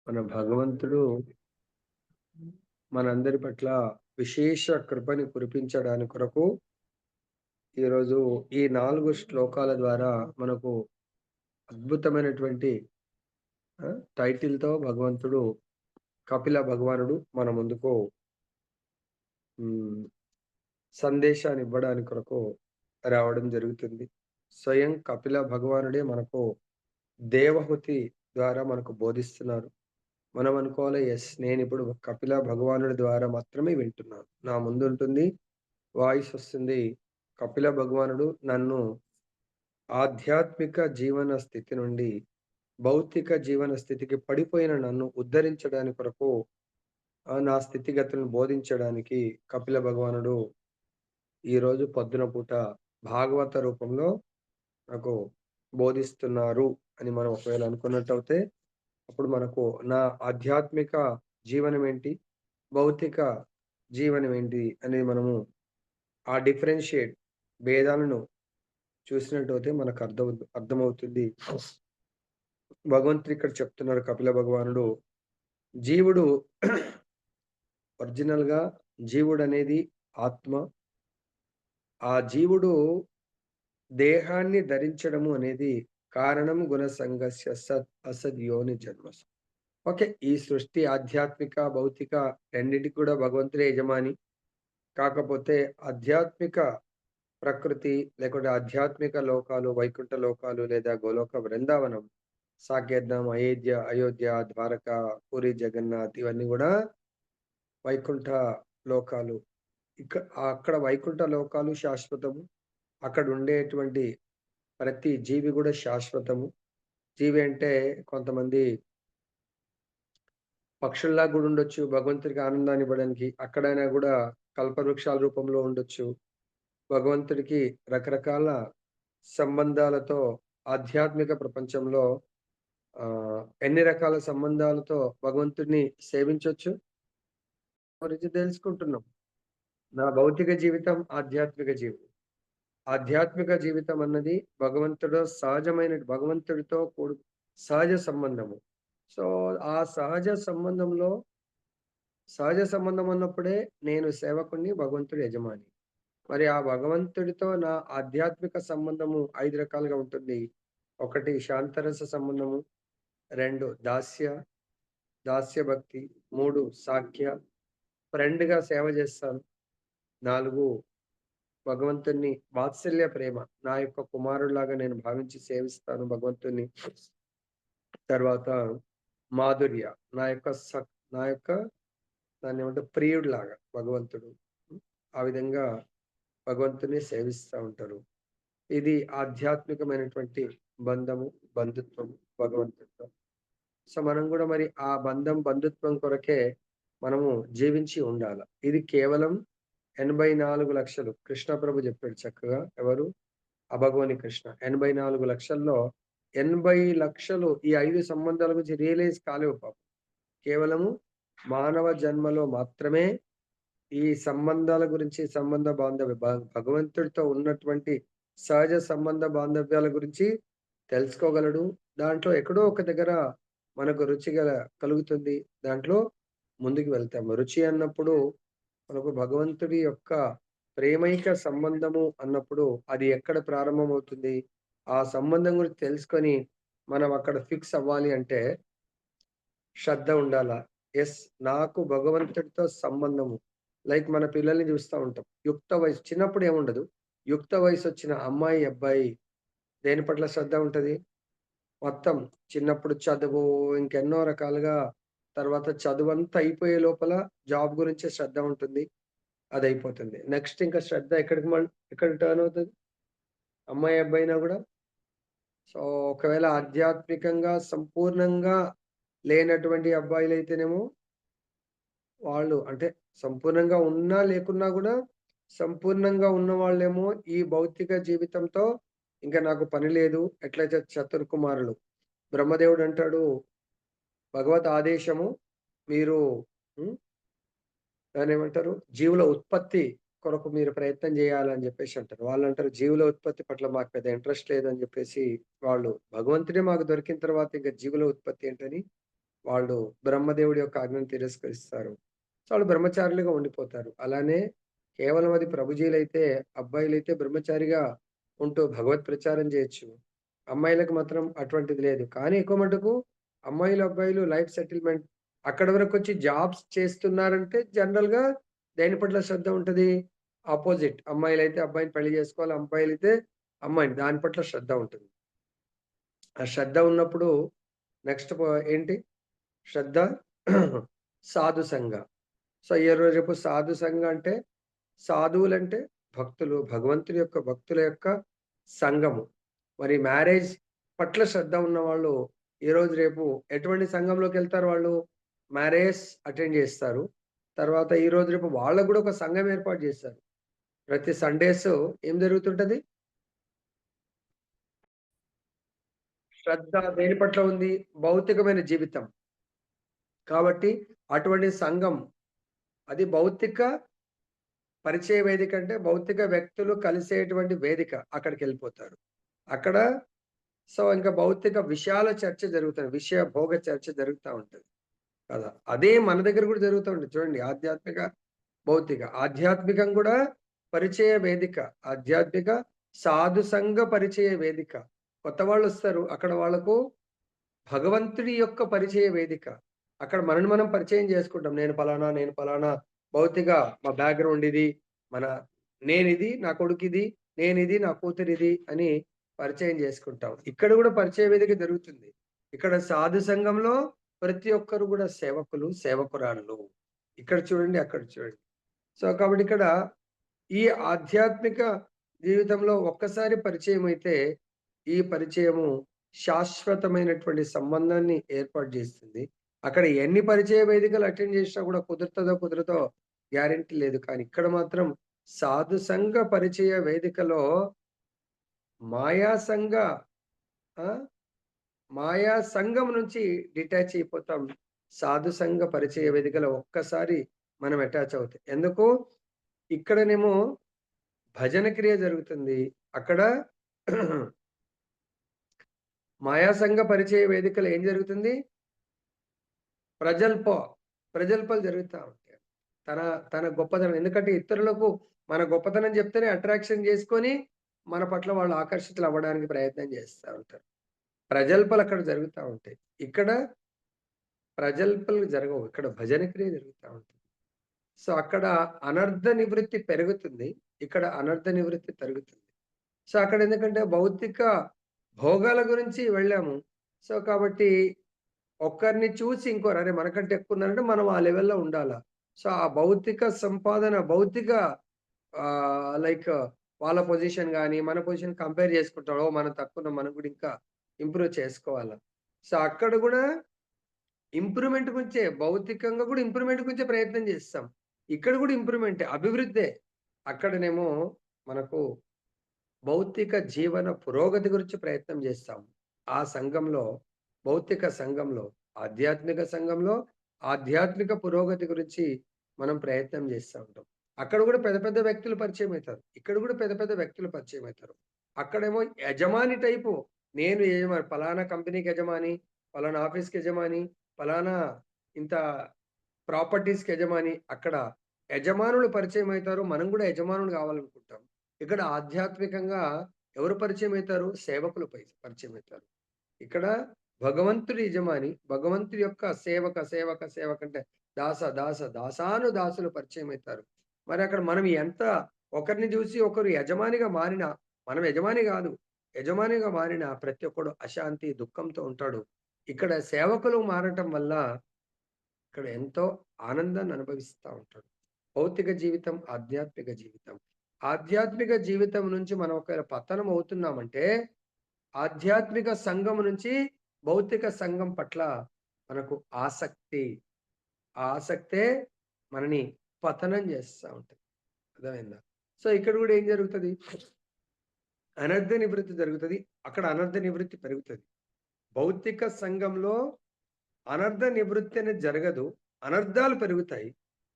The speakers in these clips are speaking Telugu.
మన భగవంతుడు మనందరి పట్ల విశేష కృపని కురిపించడాని కొరకు ఈరోజు ఈ 4 శ్లోకాల ద్వారా మనకు అద్భుతమైనటువంటి టైటిల్‌తో భగవంతుడు కపిల భగవానుడు మన ముందుకు హ్మ్. సందేశాన్ని ఇవ్వడానికి కొరకు రావడం జరుగుతుంది. స్వయం కపిల భగవానుడే మనకు దేవహూతి ద్వారా మనకు బోధిస్తున్నారు. మనం అనుకోవాలి యెస్ నేనిప్పుడు కపిల భగవానుడి ద్వారా మాత్రమే వింటున్నాను. నా ముందుంటుంది వాయిస్ వస్తుంది. కపిల భగవానుడు నన్ను ఆధ్యాత్మిక జీవన స్థితి నుండి భౌతిక జీవన స్థితికి పడిపోయిన నన్ను ఉద్ధరించడానికి కొరకు నా స్థితిగతులను బోధించడానికి కపిల భగవానుడు ఈరోజు పొద్దున పూట భాగవత రూపంలో నాకు బోధిస్తున్నారు అని మనం ఒకవేళ అనుకున్నట్టయితే, అప్పుడు మనకు నా ఆధ్యాత్మిక జీవనం ఏంటి? భౌతిక జీవనం ఏంటి? అనేది మనము ఆ డిఫరెన్షియేట్ భేదాలను చూసినట్టయితే మనకు అర్థమవుతుంది. భగవంతుడు ఇక్కడ చెప్తున్నారు కపిల భగవానుడు, జీవుడు ఒరిజినల్‌గా జీవుడనేది ఆత్మ. ఆ జీవుడు దేహాన్ని ధరించడము అనేది కారణం గుణ సంగస్య సత్ అసద్ యోని జన్మసు. ఓకే. ఈ సృష్టి ఆధ్యాత్మిక, భౌతిక రెండిటికి కూడా భగవంతుడే యజమాని. కాకపోతే ఆధ్యాత్మిక ప్రకృతి లేకుంటే ఆధ్యాత్మిక లోకాలు, వైకుంఠ లోకాలు లేదా గోలోక బృందావనం, సాకేతం, అయోధ్య, ద్వారక, పూరి జగన్నాథ్ ఇవన్నీ గూడా వైకుంఠ లోకాలు. ఇక అక్కడ వైకుంఠ లోకాలు శాశ్వతము. అక్కడ ఉండేటువంటి ప్రతి జీవి గూడా శాశ్వతము. జీవి అంటే కొంతమంది పక్షుల్లా గూడా ఉండొచ్చు. భగవంతుడికి ఆనందాన్ని ఇవ్వడానికి. అక్కడైనా గూడా కల్పవృక్షాల రూపంలో ఉండొచ్చు. భగవంతుడికి రకరకాల సంబంధాలతో ఆధ్యాత్మిక ప్రపంచంలో ఎన్ని రకాల సంబంధాలతో భగవంతుడిని సేవించొచ్చు గురించి తెలుసుకుంటున్నాం. నా భౌతిక జీవితం, ఆధ్యాత్మిక జీవితం. ఆధ్యాత్మిక జీవితం అన్నది భగవంతుడితో సహజ సంబంధము. సో, ఆ సహజ సంబంధం ఉన్నప్పుడే నేను సేవకుడిని, భగవంతుడు యజమాని. మరి ఆ భగవంతుడితో నా ఆధ్యాత్మిక సంబంధము 5 రకాలుగా ఉంటుంది. 1 శాంతరస సంబంధము, 2 దాస్య భక్తి, 3 సాఖ్య, ఫ్రెండ్‌గా సేవ చేస్తాను. 4 భగవంతుడిని వాత్సల్య ప్రేమ. నా యొక్క కుమారుడిలాగా నేను భావించి సేవిస్తాను భగవంతుడిని. తర్వాత మాధుర్య. నా యొక్క నా యొక్క దాన్నేమంటారు ప్రియుడిలాగా భగవంతుడు. హ్మ్. ఆ విధంగా భగవంతుడిని సేవిస్తా ఉంటారు. ఇది ఆధ్యాత్మికమైనటువంటి బంధము, బంధుత్వం భగవంతుడితో. సో, మనం గూడా మరి ఆ బంధుత్వం కొరకే మనము జీవించి ఉండాల. ఇది కేవలం 84,00,000 కృష్ణ ప్రభు జెప్పాడు చక్కగా. ఎవరు? అభగోని కృష్ణ. 84,00,000లో 80,00,000 ఈ 5 సంబంధాల గురించి రియలైజ్ కాలేవు పాపం. కేవలము మానవ జన్మలో మాత్రమే ఈ సంబంధాల గురించి సంబంధ బాంధవ్య భగవంతుడితో ఉన్నటువంటి సహజ సంబంధ బాంధవ్యాల గురించి తెలుసుకోగలడు. దాంట్లో ఎక్కడో ఒక దగ్గర మనకు కలుగుతుంది. దాంట్లో ముందుకు వెళ్తాము. రుచి అన్నప్పుడు మనకు భగవంతుడి యొక్క ప్రేమైక సంబంధము అన్నప్పుడు అది ఎక్కడ ప్రారంభమవుతుంది? ఆ సంబంధం గురించి తెలుసుకొని మనం అక్కడ ఫిక్స్ అవ్వాలి అంటే శ్రద్ధ ఉండాలా. యెస్. నాకు భగవంతుడితో సంబంధము. లైక్ మన పిల్లల్ని చూస్తా ఉంటాం. యుక్త వయసు చిన్నప్పుడు ఏముండదు. యుక్త వయసొచ్చిన అమ్మాయి, అబ్బాయి దేని పట్ల శ్రద్ధ ఉంటది? మొత్తం చిన్నప్పుడు చదువు ఇంకెన్నో రకాలుగా తర్వాత చదువంతా అయిపోయే లోపల జాబ్ గురించే శ్రద్ధ ఉంటుంది. అదయిపోతుంది. నెక్స్ట్ ఇంకా శ్రద్ధ ఎక్కడికి టర్న్ అవుతది? అమ్మాయి, అబ్బాయినా గూడా. సో, ఒకవేళ ఆధ్యాత్మికంగా సంపూర్ణంగా లేనటువంటి అబ్బాయిలైతేనేమో వాళ్ళు అంటే సంపూర్ణంగా ఉన్నా, లేకున్నా గూడా సంపూర్ణంగా ఉన్నవాళ్ళేమో ఈ భౌతిక జీవితంతో ఇంక నాకు పని లేదు. ఎట్లయితే చతుర్కుమారులు. బ్రహ్మదేవుడంటాడు, భగవత్ ఆదేశము మీరు హ్మ్. దాన్నేమంటారు? జీవుల ఉత్పత్తి కొరకు మీరు ప్రయత్నం జేయాలని జెప్పేసి అంటారు. వాళ్ళంటారు జీవుల ఉత్పత్తి పట్ల మాకు పెద్ద ఇంట్రెస్ట్ లేదని జెప్పేసి వాళ్ళు భగవంతుడే మాకు దొరికిన తర్వాత ఇంక జీవుల ఉత్పత్తి ఏంటని వాళ్ళు బ్రహ్మదేవుడి యొక్క ఆజ్ఞను తిరస్కరిస్తారు. సో, వాళ్ళు బ్రహ్మచారులుగా ఉండిపోతారు. అలానే కేవలం అది ప్రభుజీలైతే, అబ్బాయిలైతే బ్రహ్మచారిగా ఉంటూ భగవత్ ప్రచారం జేయొచ్చు. అమ్మాయిలకు మాత్రం అటువంటిది లేదు. కానీ ఎక్కువ మటుకు అమ్మాయిలు, అబ్బాయిలు లైఫ్ సెటిల్‌మెంట్ అక్కడి వరకొచ్చి జాబ్స్ చేస్తున్నారంటే జనరల్‌గా దేని పట్ల శ్రద్ధ ఉంటది? అపోజిట్. అమ్మాయిలైతే అబ్బాయిని పెళ్లి జేసుకోవాలి. అబ్బాయిలైతే అమ్మాయిని. దాని పట్ల శ్రద్ధ ఉంటుంది. ఆ శ్రద్ధ ఉన్నప్పుడు నెక్స్ట్ ఏంటి? శ్రద్ధ, సాధు సంగ. సో, రేపు సాధు సంఘ అంటే సాధువులంటే భక్తులు, భగవంతుడి యొక్క భక్తుల యొక్క సంఘము. మరి మ్యారేజ్ పట్ల శ్రద్ధ ఉన్నవాళ్ళు ఈరోజు రేపు ఎటువంటి సంఘంలోకెళ్తారు వాళ్ళు? మ్యారేజ్ అటెండ్ జేస్తారు. తర్వాత ఈరోజు రేపు వాళ్ళకి గూడా ఒక సంఘం ఏర్పాటు జేశారు. ప్రతి సండేస్ ఏం జరుగుతుంటది? శ్రద్ధ దేని పట్ల ఉంది? భౌతికమైన జీవితం. కాబట్టి అటువంటి సంఘం అది భౌతిక పరిచయ వేదిక అంటే భౌతిక వ్యక్తులు కలిసేటువంటి వేదిక. అక్కడికెళ్ళిపోతారు. అక్కడ సో, ఇంకా భౌతిక విషయాల చర్చ జరుగుతది. విషయ భోగ చర్చ జరుగుతా ఉంటది కదా! అదే మన దగ్గర గూడా జరుగుతా ఉంటది. చూడండి ఆధ్యాత్మిక, భౌతిక. ఆధ్యాత్మికం గూడా పరిచయ వేదిక. ఆధ్యాత్మిక సాధు సంఘ పరిచయ వేదిక. కొత్త వాళ్ళొస్తారు. అక్కడ వాళ్ళకు భగవంతుడి యొక్క పరిచయ వేదిక. అక్కడ మనల్ని మనం పరిచయం చేసుకుంటాం. నేను పలానా, నేను పలానా భౌతిక మా బ్యాక్‌గ్రౌండ్ ఇది. మన నేనిది, నా కొడుకిది, నేనిది, నా కూతురిది అని పరిచయం చేసుకుంటాం. ఇక్కడ గూడా పరిచయ వేదిక జరుగుతుంది. ఇక్కడ సాధు సంఘంలో ప్రతి ఒక్కరు గూడా సేవకులు, సేవకురాళ్ళు. ఇక్కడ చూడండి, అక్కడ చూడండి. సో, కాబట్టి ఇక్కడ ఈ ఆధ్యాత్మిక జీవితంలో ఒక్కసారి పరిచయమైతే, ఈ పరిచయము శాశ్వతమైనటువంటి సంబంధాన్ని ఏర్పాటు జేస్తుంది. అక్కడ ఎన్ని పరిచయ వేదికలు అటెండ్ జేసినా గూడా కుదురుతదో, కుదరదో గ్యారంటీ లేదు. కానీ ఇక్కడ మాత్రం సాధు సంఘ పరిచయ వేదికలో మాయా సంఘ ఆ! మాయా సంఘం నుంచి డిటాచ్ అయిపోతాం. సాధు సంఘ పరిచయ వేదికలో ఒక్కసారి మనం అటాచ్ అవుతాం. ఎందుకు? ఇక్కడనేమో భజన క్రియ జరుగుతుంది. అక్కడ మాయా సంఘ పరిచయ వేదికలో ఏం జరుగుతుంది? ప్రజల్ప ప్రజల్పలు జరుగుతా ఉంటాయి. తన తన గొప్పతనం ఎందుకంటే ఇతరులకు మన గొప్పతనం చెప్తేనే అట్రాక్షన్ చేసుకొని, మన పట్ల వాళ్ళు ఆకర్షితులవ్వడానికి ప్రయత్నం చేస్తా ఉంటారు. ప్రజల్పలు అక్కడ జరుగుతా ఉంటాయి. ఇక్కడ ప్రజల్పలు జరగవు. ఇక్కడ భజన క్రియ జరుగుతా ఉంటుంది. సో, అక్కడ అనర్థ నివృత్తి పెరుగుతుంది. ఇక్కడ అనర్థ నివృత్తి తరుగుతుంది. సో, అక్కడ ఎందుకంటే భౌతిక భోగాల గురించి వెళ్ళాము. సో, కాబట్టి ఒకరిని చూసి ఇంకోరు అరే! మనకంటే ఎక్కువున్నారంటే మనం ఆ లెవెల్‌లో ఉండాలా. సో, ఆ భౌతిక సంపాదన భౌతిక లైక్ వాళ్ళ పొజిషన్ గాని, మన పొజిషన్ కంపేర్ చేసుకుంటాం. ఓహ్! మనం తక్కువున్నాం. మనం కూడా ఇంకా ఇంప్రూవ్ చేసుకోవాలా. సో, అక్కడ గూడా ఇంప్రూవ్‌మెంట్ గురించే భౌతికంగా గూడా ఇంప్రూవ్‌మెంట్ గురించే ప్రయత్నం చేస్తాం. ఇక్కడ గూడా ఇంప్రూవ్‌మెంటే అభివృద్ధే. అక్కడనేమో మనకు భౌతిక జీవన పురోగతి గురించి ప్రయత్నం చేస్తాం. ఆ సంఘంలో, భౌతిక సంఘంలో, ఆధ్యాత్మిక సంఘంలో, ఆధ్యాత్మిక పురోగతి గురించి మనం ప్రయత్నం చేస్తా ఉంటాం. అక్కడ గూడా పెద్ద పెద్ద వ్యక్తులు పరిచయమైతారు. ఇక్కడ గూడా పెద్ద పెద్ద వ్యక్తులు పరిచయమైతారు. అక్కడేమో యజమాని టైపు నేను యజమాని పలానా కంపెనీకి యజమాని, పలానా ఆఫీస్‌కి యజమాని, పలానా ఇంత ప్రాపర్టీస్‌కి యజమాని. అక్కడ యజమానులు పరిచయమైతారు. మనం గూడా యజమానులు గావాలనుకుంటాం. ఇక్కడ ఆధ్యాత్మికంగా ఎవరు పరిచయమైతారు? సేవకులు పరిచయమైతారు. ఇక్కడ భగవంతుడి యజమాని, భగవంతుడి యొక్క సేవక, సేవక, సేవక అంటే దాస, దాస, దాసానుదాసులు పరిచయమైతారు. మరి అక్కడ మనం ఎంత ఒకరిని జూసి ఒకరు యజమానిగా మారినా, మనం యజమాని గాదు. యజమానిగా మారిన ప్రతి ఒక్కడు అశాంతి, దుఃఖంతో ఉంటాడు. ఇక్కడ సేవకులు మారటం వల్ల ఇక్కడ ఎంతో ఆనందాన్ని అనుభవిస్తా ఉంటాడు. భౌతిక జీవితం, ఆధ్యాత్మిక జీవితం. ఆధ్యాత్మిక జీవితం నుంచి మనం ఒకవేళ పతనం అవుతున్నామంటే, ఆధ్యాత్మిక సంఘం నుంచి భౌతిక సంఘం పట్ల మనకు ఆసక్తి. ఆ ఆసక్తే మనని పతనం చేస్తా ఉంటది. అర్థమైందా? సో, ఇక్కడ గూడా ఏం జరుగుతది? అనర్థ నివృత్తి జరుగుతది. అక్కడ అనర్థ నివృత్తి పెరుగుతది. భౌతిక సంఘంలో అనర్థ నివృత్తి అనేది జరగదు. అనర్థాలు పెరుగుతాయి.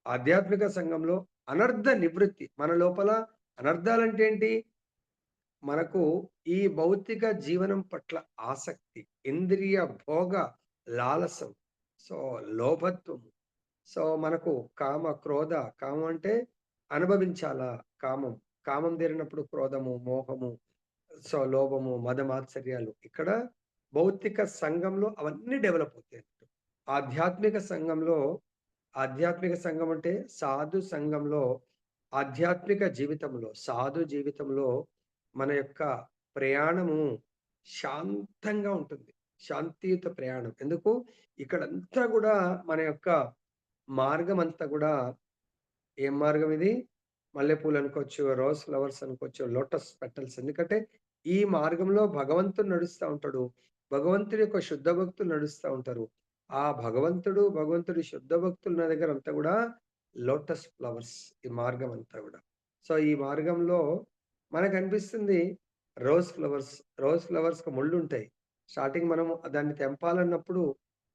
ఆధ్యాత్మిక సంఘంలో అనర్థ నివృత్తి. మన లోపల అనర్థాలంటే ఏంటి? మనకు ఈ భౌతిక జీవనం పట్ల ఆసక్తి, ఇంద్రియ భోగ లాలసం. సో, లోభత్వము. సో, మనకు క్రోధ, కామం అంటే అనుభవించాలా కామం. కామం తీరినప్పుడు క్రోధము, మోహము, సో, లోభము, మదమాత్సర్యాలు. ఇక్కడ భౌతిక సంఘంలో అవన్నీ డెవలప్ అవుతాయి. ఆధ్యాత్మిక సంఘంలో ఆధ్యాత్మిక సంఘం అంటే సాధు సంఘంలో, ఆధ్యాత్మిక జీవితంలో, సాధు జీవితంలో మన యొక్క ప్రయాణము శాంతంగా ఉంటుంది. శాంతియుత ప్రయాణం. ఎందుకు? ఇక్కడంతా గూడా మన యొక్క మార్గమంతా గూడా ఏం మార్గం ఇది? మల్లెపూలు అనుకోవచ్చు, రోజ్ ఫ్లవర్స్ అనుకోవచ్చు, లోటస్ పెటల్స్. ఎందుకంటే ఈ మార్గంలో భగవంతుడు నడుస్తా ఉంటాడు. భగవంతుడి యొక్క శుద్ధ భక్తులు నడుస్తా ఉంటారు. ఆ భగవంతుడి శుద్ధ భక్తులున్న దగ్గరంతా గూడా లోటస్ ఫ్లవర్స్ ఈ మార్గం అంతా గూడా. సో, ఈ మార్గంలో మనకనిపిస్తుంది రోజ్ ఫ్లవర్స్. రోజ్ ఫ్లవర్స్‌కి ముళ్ళుంటాయి. స్టార్టింగ్ మనం దాన్ని తెంపాలన్నప్పుడు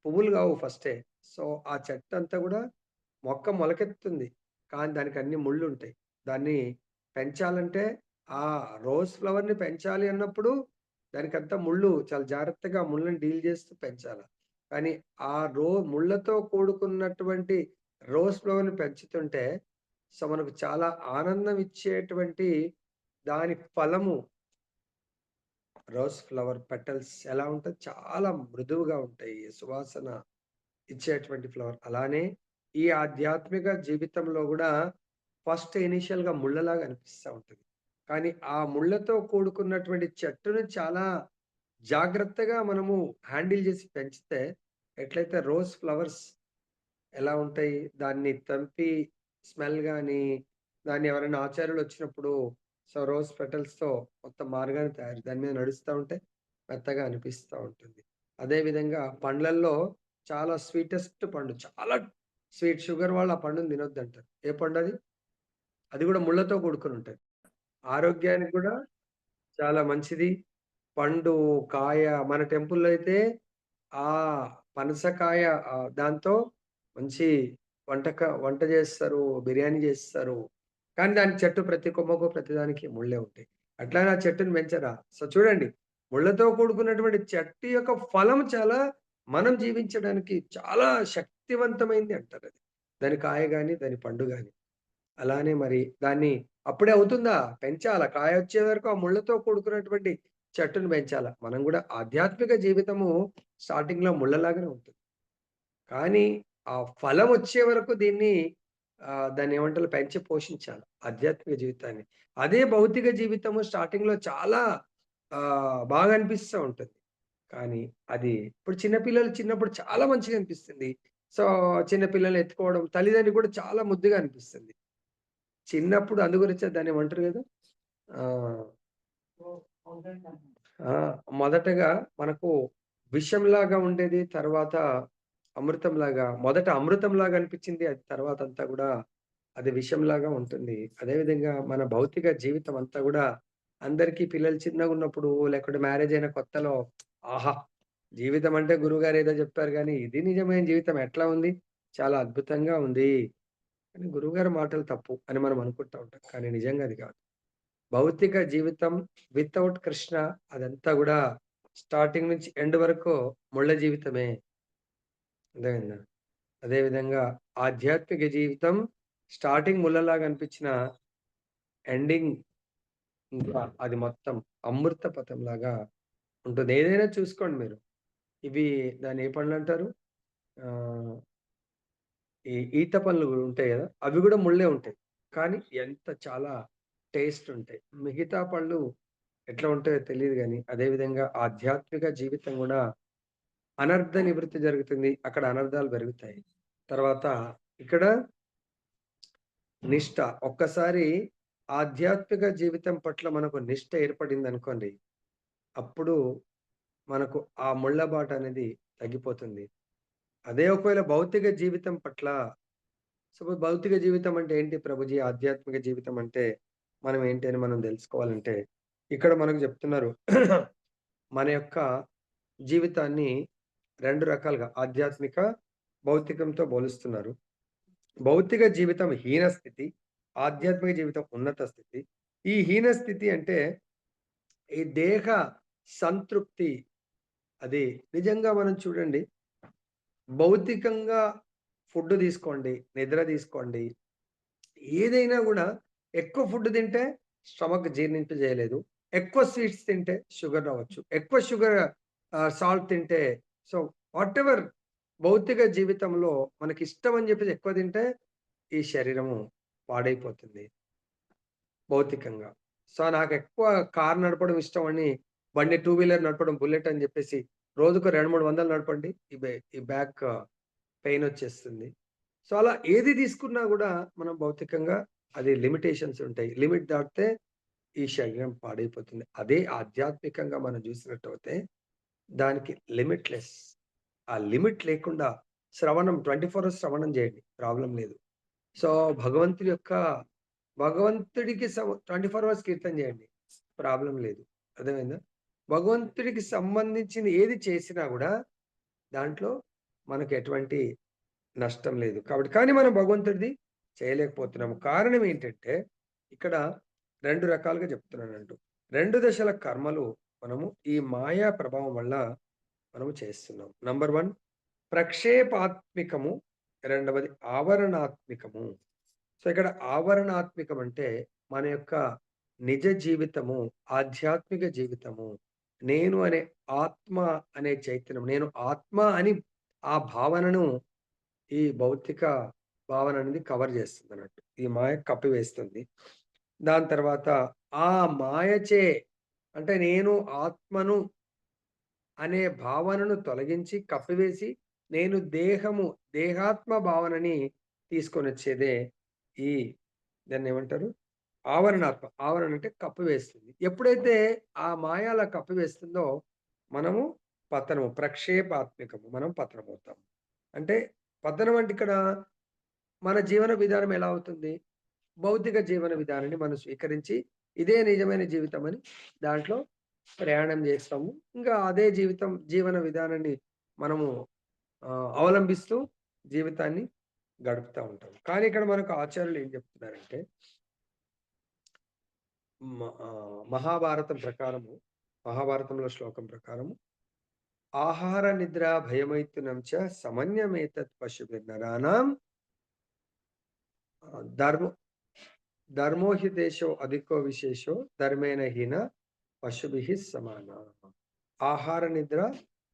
పువ్వులు గావు ఫస్టే. సో, ఆ చెట్టంతా గూడా మొక్క మొలకెత్తుతుంది. కానీ దానికన్ని ముళ్ళుంటాయి. దాన్ని పెంచాలంటే ఆ రోజ్ ఫ్లవర్‌ని పెంచాలి అన్నప్పుడు దానికంతా చాలా జాగ్రత్తగా ముళ్ళని డీల్ చేస్తూ పెంచాల. కానీ ఆ ముళ్ళతో కూడుకున్నటువంటి రోజ్ ఫ్లవర్‌ని పెంచుతుంటే సో, మనకు చాలా ఆనందం ఇచ్చేటువంటి దాని ఫలము రోజ్ ఫ్లవర్ పెటల్స్ ఎలా ఉంటది? చాలా మృదువుగా ఉంటాయి. సువాసన ఇచ్చేటువంటి ఫ్లవర్. అలానే ఈ ఆధ్యాత్మిక జీవితంలో గూడా ఫస్ట్ ఇనీషియల్‌గా ముళ్ళలాగా అనిపిస్తా ఉంటది. కానీ ఆ ముళ్ళతో కూడుకున్నటువంటి చెట్టుని చాలా జాగ్రత్తగా మనము హ్యాండిల్ జేసి పెంచితే ఎట్లయితే రోజ్ ఫ్లవర్స్ ఎలా ఉంటాయి? దాన్ని తెంపి స్మెల్ గాని, దాన్ని ఎవరైనా ఆచార్యులొచ్చినప్పుడు సో, రోజ్ పెటల్స్‌తో మొత్తం మార్గాన్ని దాని మీద నడుస్తా ఉంటే మెత్తగా అనిపిస్తా ఉంటుంది. అదే విధంగా పండ్లల్లో చాలా స్వీటెస్ట్ పండు. చాలా స్వీట్. షుగర్ వాళ్ళు ఆ పండుని తినొద్దంటారు. ఏ పండది? అది గూడా ముళ్ళతో కూడుకొనుంటది. ఆరోగ్యానికి గూడా చాలా మంచిది. పండు, కాయ మన టెంపుల్‌లో అయితే ఆ పనసకాయ దాంతో మంచి వంట జేస్తారు. బిర్యానీ జేస్తారు. కానీ దానికి చెట్టు ప్రతి కొమ్మకు ప్రతిదానికి ముళ్ళే ఉంటాయి. అట్లని ఆ చెట్టుని పెంచరా? సో చూడండి. ముళ్ళతో కూడుకున్నటువంటి చెట్టు యొక్క ఫలం చాలా మనం జీవించడానికి చాలా శక్తివంతమైంది అంటారది. దాని కాయ గాని, దాని పండు గాని. అలానే మరి దాన్ని అప్పుడే అవుతుందా? పెంచాలా. కాయొచ్చే వరకు ఆ ముళ్ళతో కూడుకున్నటువంటి చెట్టుని పెంచాలా. మనం గూడా ఆధ్యాత్మిక జీవితము స్టార్టింగ్‌లో ముళ్ళలాగానే ఉంటుంది. కానీ ఆ ఫలమొచ్చే వరకు దాన్నేమంటారు పెంచి పోషించాలి. ఆధ్యాత్మిక జీవితాన్ని. అదే భౌతిక జీవితము స్టార్టింగ్‌లో చాలా బాగా అనిపిస్తా ఉంటది. కానీ అది ఇప్పుడు చిన్నప్పుడు చాలా మంచిగా అనిపిస్తుంది. సో, చిన్న పిల్లల్ని ఎత్తుకోవడం తల్లిదండ్రికి కూడా చాలా ముద్దుగా అనిపిస్తుంది. చిన్నప్పుడు అందు గురించే దాన్నేమంటారు గదా! ఆహ్, ఆ! మొదటగా మనకు విషంలాగా ఉండేది. తర్వాత మొదట అమృతంలాగా అనిపించింది. అది తర్వాతంతా గూడా అది విషంలాగా ఉంటుంది. అదే విధంగా మన భౌతిక జీవితం అంతా గూడా అందరికీ పిల్లలు చిన్నగున్నప్పుడు లేకుంటే మ్యారేజ్ అయిన కొత్తలో ఆహా! జీవితం అంటే గురువుగారు ఏదో చెప్పారు గానీ, ఇది నిజమైన జీవితం ఎట్లా ఉంది? చాలా అద్భుతంగా ఉంది. కానీ గురువుగారి మాటలు తప్పు అని మనం అనుకుంటా ఉంటాం. కానీ నిజంగా అది కాదు. భౌతిక జీవితం వితౌట్ కృష్ణ అదంతా గూడా స్టార్టింగ్ నుంచి ఎండ్ వరకు ముళ్ళ జీవితమే. అర్థమైందా? అదే విధంగా ఆధ్యాత్మిక జీవితం స్టార్టింగ్ ముళ్ళలాగా అనిపించిన ఎండింగ్ ఇంకా అది మొత్తం అమృత పథంలాగా ఉంటుంది. ఏదైనా చూసుకోండి మీరు. ఇవి దాన్ని ఏ పండ్లంటారు? ఆహ్, ఈ ఈత పళ్ళు ఉంటాయి గదా! అవి గూడా ముళ్ళే ఉంటాయి. కానీ చాలా టేస్ట్ ఉంటాయి. మిగతా పళ్ళు ఎట్లా ఉంటాయో తెలీదు గానీ, అదే విధంగా ఆధ్యాత్మిక జీవితం గూడా అనర్థ నివృత్తి జరుగుతుంది. అక్కడ అనర్థాలు పెరుగుతాయి. తర్వాత ఇక్కడ నిష్ఠ. ఒక్కసారి ఆధ్యాత్మిక జీవితం పట్ల మనకు నిష్ఠ ఏర్పడిందనుకోండి, అప్పుడు మనకు ఆ ముళ్ళ బాటనేది తగ్గిపోతుంది. అదే ఒకవేళ భౌతిక జీవితం పట్ల సపోజ్ భౌతిక జీవితం అంటే ఏంటి ప్రభుజీ? ఆధ్యాత్మిక జీవితం అంటే మనం ఏంటి అని మనం తెలుసుకోవాలంటే, ఇక్కడ మనకు చెప్తున్నారు. మన యొక్క జీవితాన్ని 2 రకాలుగా ఆధ్యాత్మిక, భౌతికంతో పోలుస్తున్నారు. భౌతిక జీవితం హీన స్థితి. ఆధ్యాత్మిక జీవితం ఉన్నత స్థితి. ఈ హీన స్థితి అంటే ఈ దేహ సంతృప్తి అది నిజంగా మనం చూడండి భౌతికంగా ఫుడ్ తీసుకోండి, నిద్ర తీసుకోండి. ఏదైనా గూడా ఎక్కువ ఫుడ్ తింటే స్టమక్ జీర్ణింపజేయలేదు. ఎక్కువ స్వీట్స్ తింటే షుగర్ రావచ్చు. ఎక్కువ షుగర్ సాల్ట్ తింటే సో, వాటెవర్ భౌతిక జీవితంలో మనకిష్టం అని జెప్పేసి ఎక్కువ తింటే ఈ శరీరము పాడైపోతుంది భౌతికంగా. సో, నాకెక్కువ కార్ నడపడం ఇష్టమని బండి టూ వీలర్ నడపడం బుల్లెట్ అని జెప్పేసి రోజుకో 2, 3 వందలు నడపండి. ఈ బ్యాక్ పెయినొచ్చేస్తుంది. సో, అలా ఏది తీసుకున్నా గూడా మనం భౌతికంగా అది లిమిటేషన్స్ ఉంటాయి. లిమిట్ దాటితే ఈ శరీరం పాడైపోతుంది. అదే ఆధ్యాత్మికంగా మనం జూసినట్టయితే దానికి లిమిట్‌లెస్. ఆ లిమిట్ లేకుండా శ్రవణం 24 అవర్స్ శ్రవణం జేయండి. ప్రాబ్లమ్ లేదు. సో, భగవంతుడి యొక్క భగవంతుడికి 24 అవర్స్ కీర్తన జేయండి. ప్రాబ్లమ్ లేదు. అర్థమైందా? భగవంతుడికి సంబంధించింది ఏది చేసినా గూడా దాంట్లో మనకు ఎటువంటి నష్టం లేదు. కానీ మనం భగవంతుడిది చేయలేకపోతున్నాము. కారణం ఏంటంటే, ఇక్కడ 2 రకాలుగా చెప్తున్నానంటూ. 2 దశల కర్మలు మనము ఈ మాయా ప్రభావం వల్ల మనము చేస్తున్నాం. నంబర్ 1 ప్రక్షేపాత్మికము. రెండవది ఆవరణాత్మికము. సో, ఇక్కడ ఆవరణాత్మికం అంటే మన యొక్క నిజ జీవితము, ఆధ్యాత్మిక జీవితము. నేను అనే ఆత్మ అనే చైతన్యం. నేను ఆత్మ అని ఆ భావనను ఈ భౌతిక భావన అనేది కవర్ చేస్తుందన్నట్టు. ఈ మాయ కప్పివేస్తుంది. దాని తర్వాత ఆ మాయచే అంటే నేను ఆత్మను అనే భావనను తొలగించి కప్పివేసి నేను దేహాత్మ భావనని తీసుకొనొచ్చేదే ఈ దాన్నేమంటారు? ఆవరణాత్మ. ఆవరణ అంటే కప్పివేస్తుంది. ఎప్పుడైతే ఆ మాయ అలా కప్పివేస్తుందో మనము ప్రక్షేపాత్మికము. మనం పతనమవుతాం. అంటే పతనం అంటే ఇక్కడ మన జీవన విధానం ఎలా అవుతుంది? భౌతిక జీవన విధానాన్ని మనం స్వీకరించి, ఇదే నిజమైన జీవితం అని దాంట్లో ప్రయాణం చేస్తాము. ఇంకా అదే జీవన విధానాన్ని మనము అవలంబిస్తూ జీవితాన్ని గడుపుతా ఉంటాం. కానీ ఇక్కడ మనకు ఆచార్యులు ఏం చెప్తున్నారంటే, మహాభారతంలో శ్లోకం ప్రకారము ఆహార నిద్ర భయమైతునం చ సమన్యమేతత్ పశుభిర్నరాణాం ధర్మ ధర్మో హి దేశో అధికో విశేషో ధర్మేణ హీన పశుభిః సమానా. ఆహార నిద్ర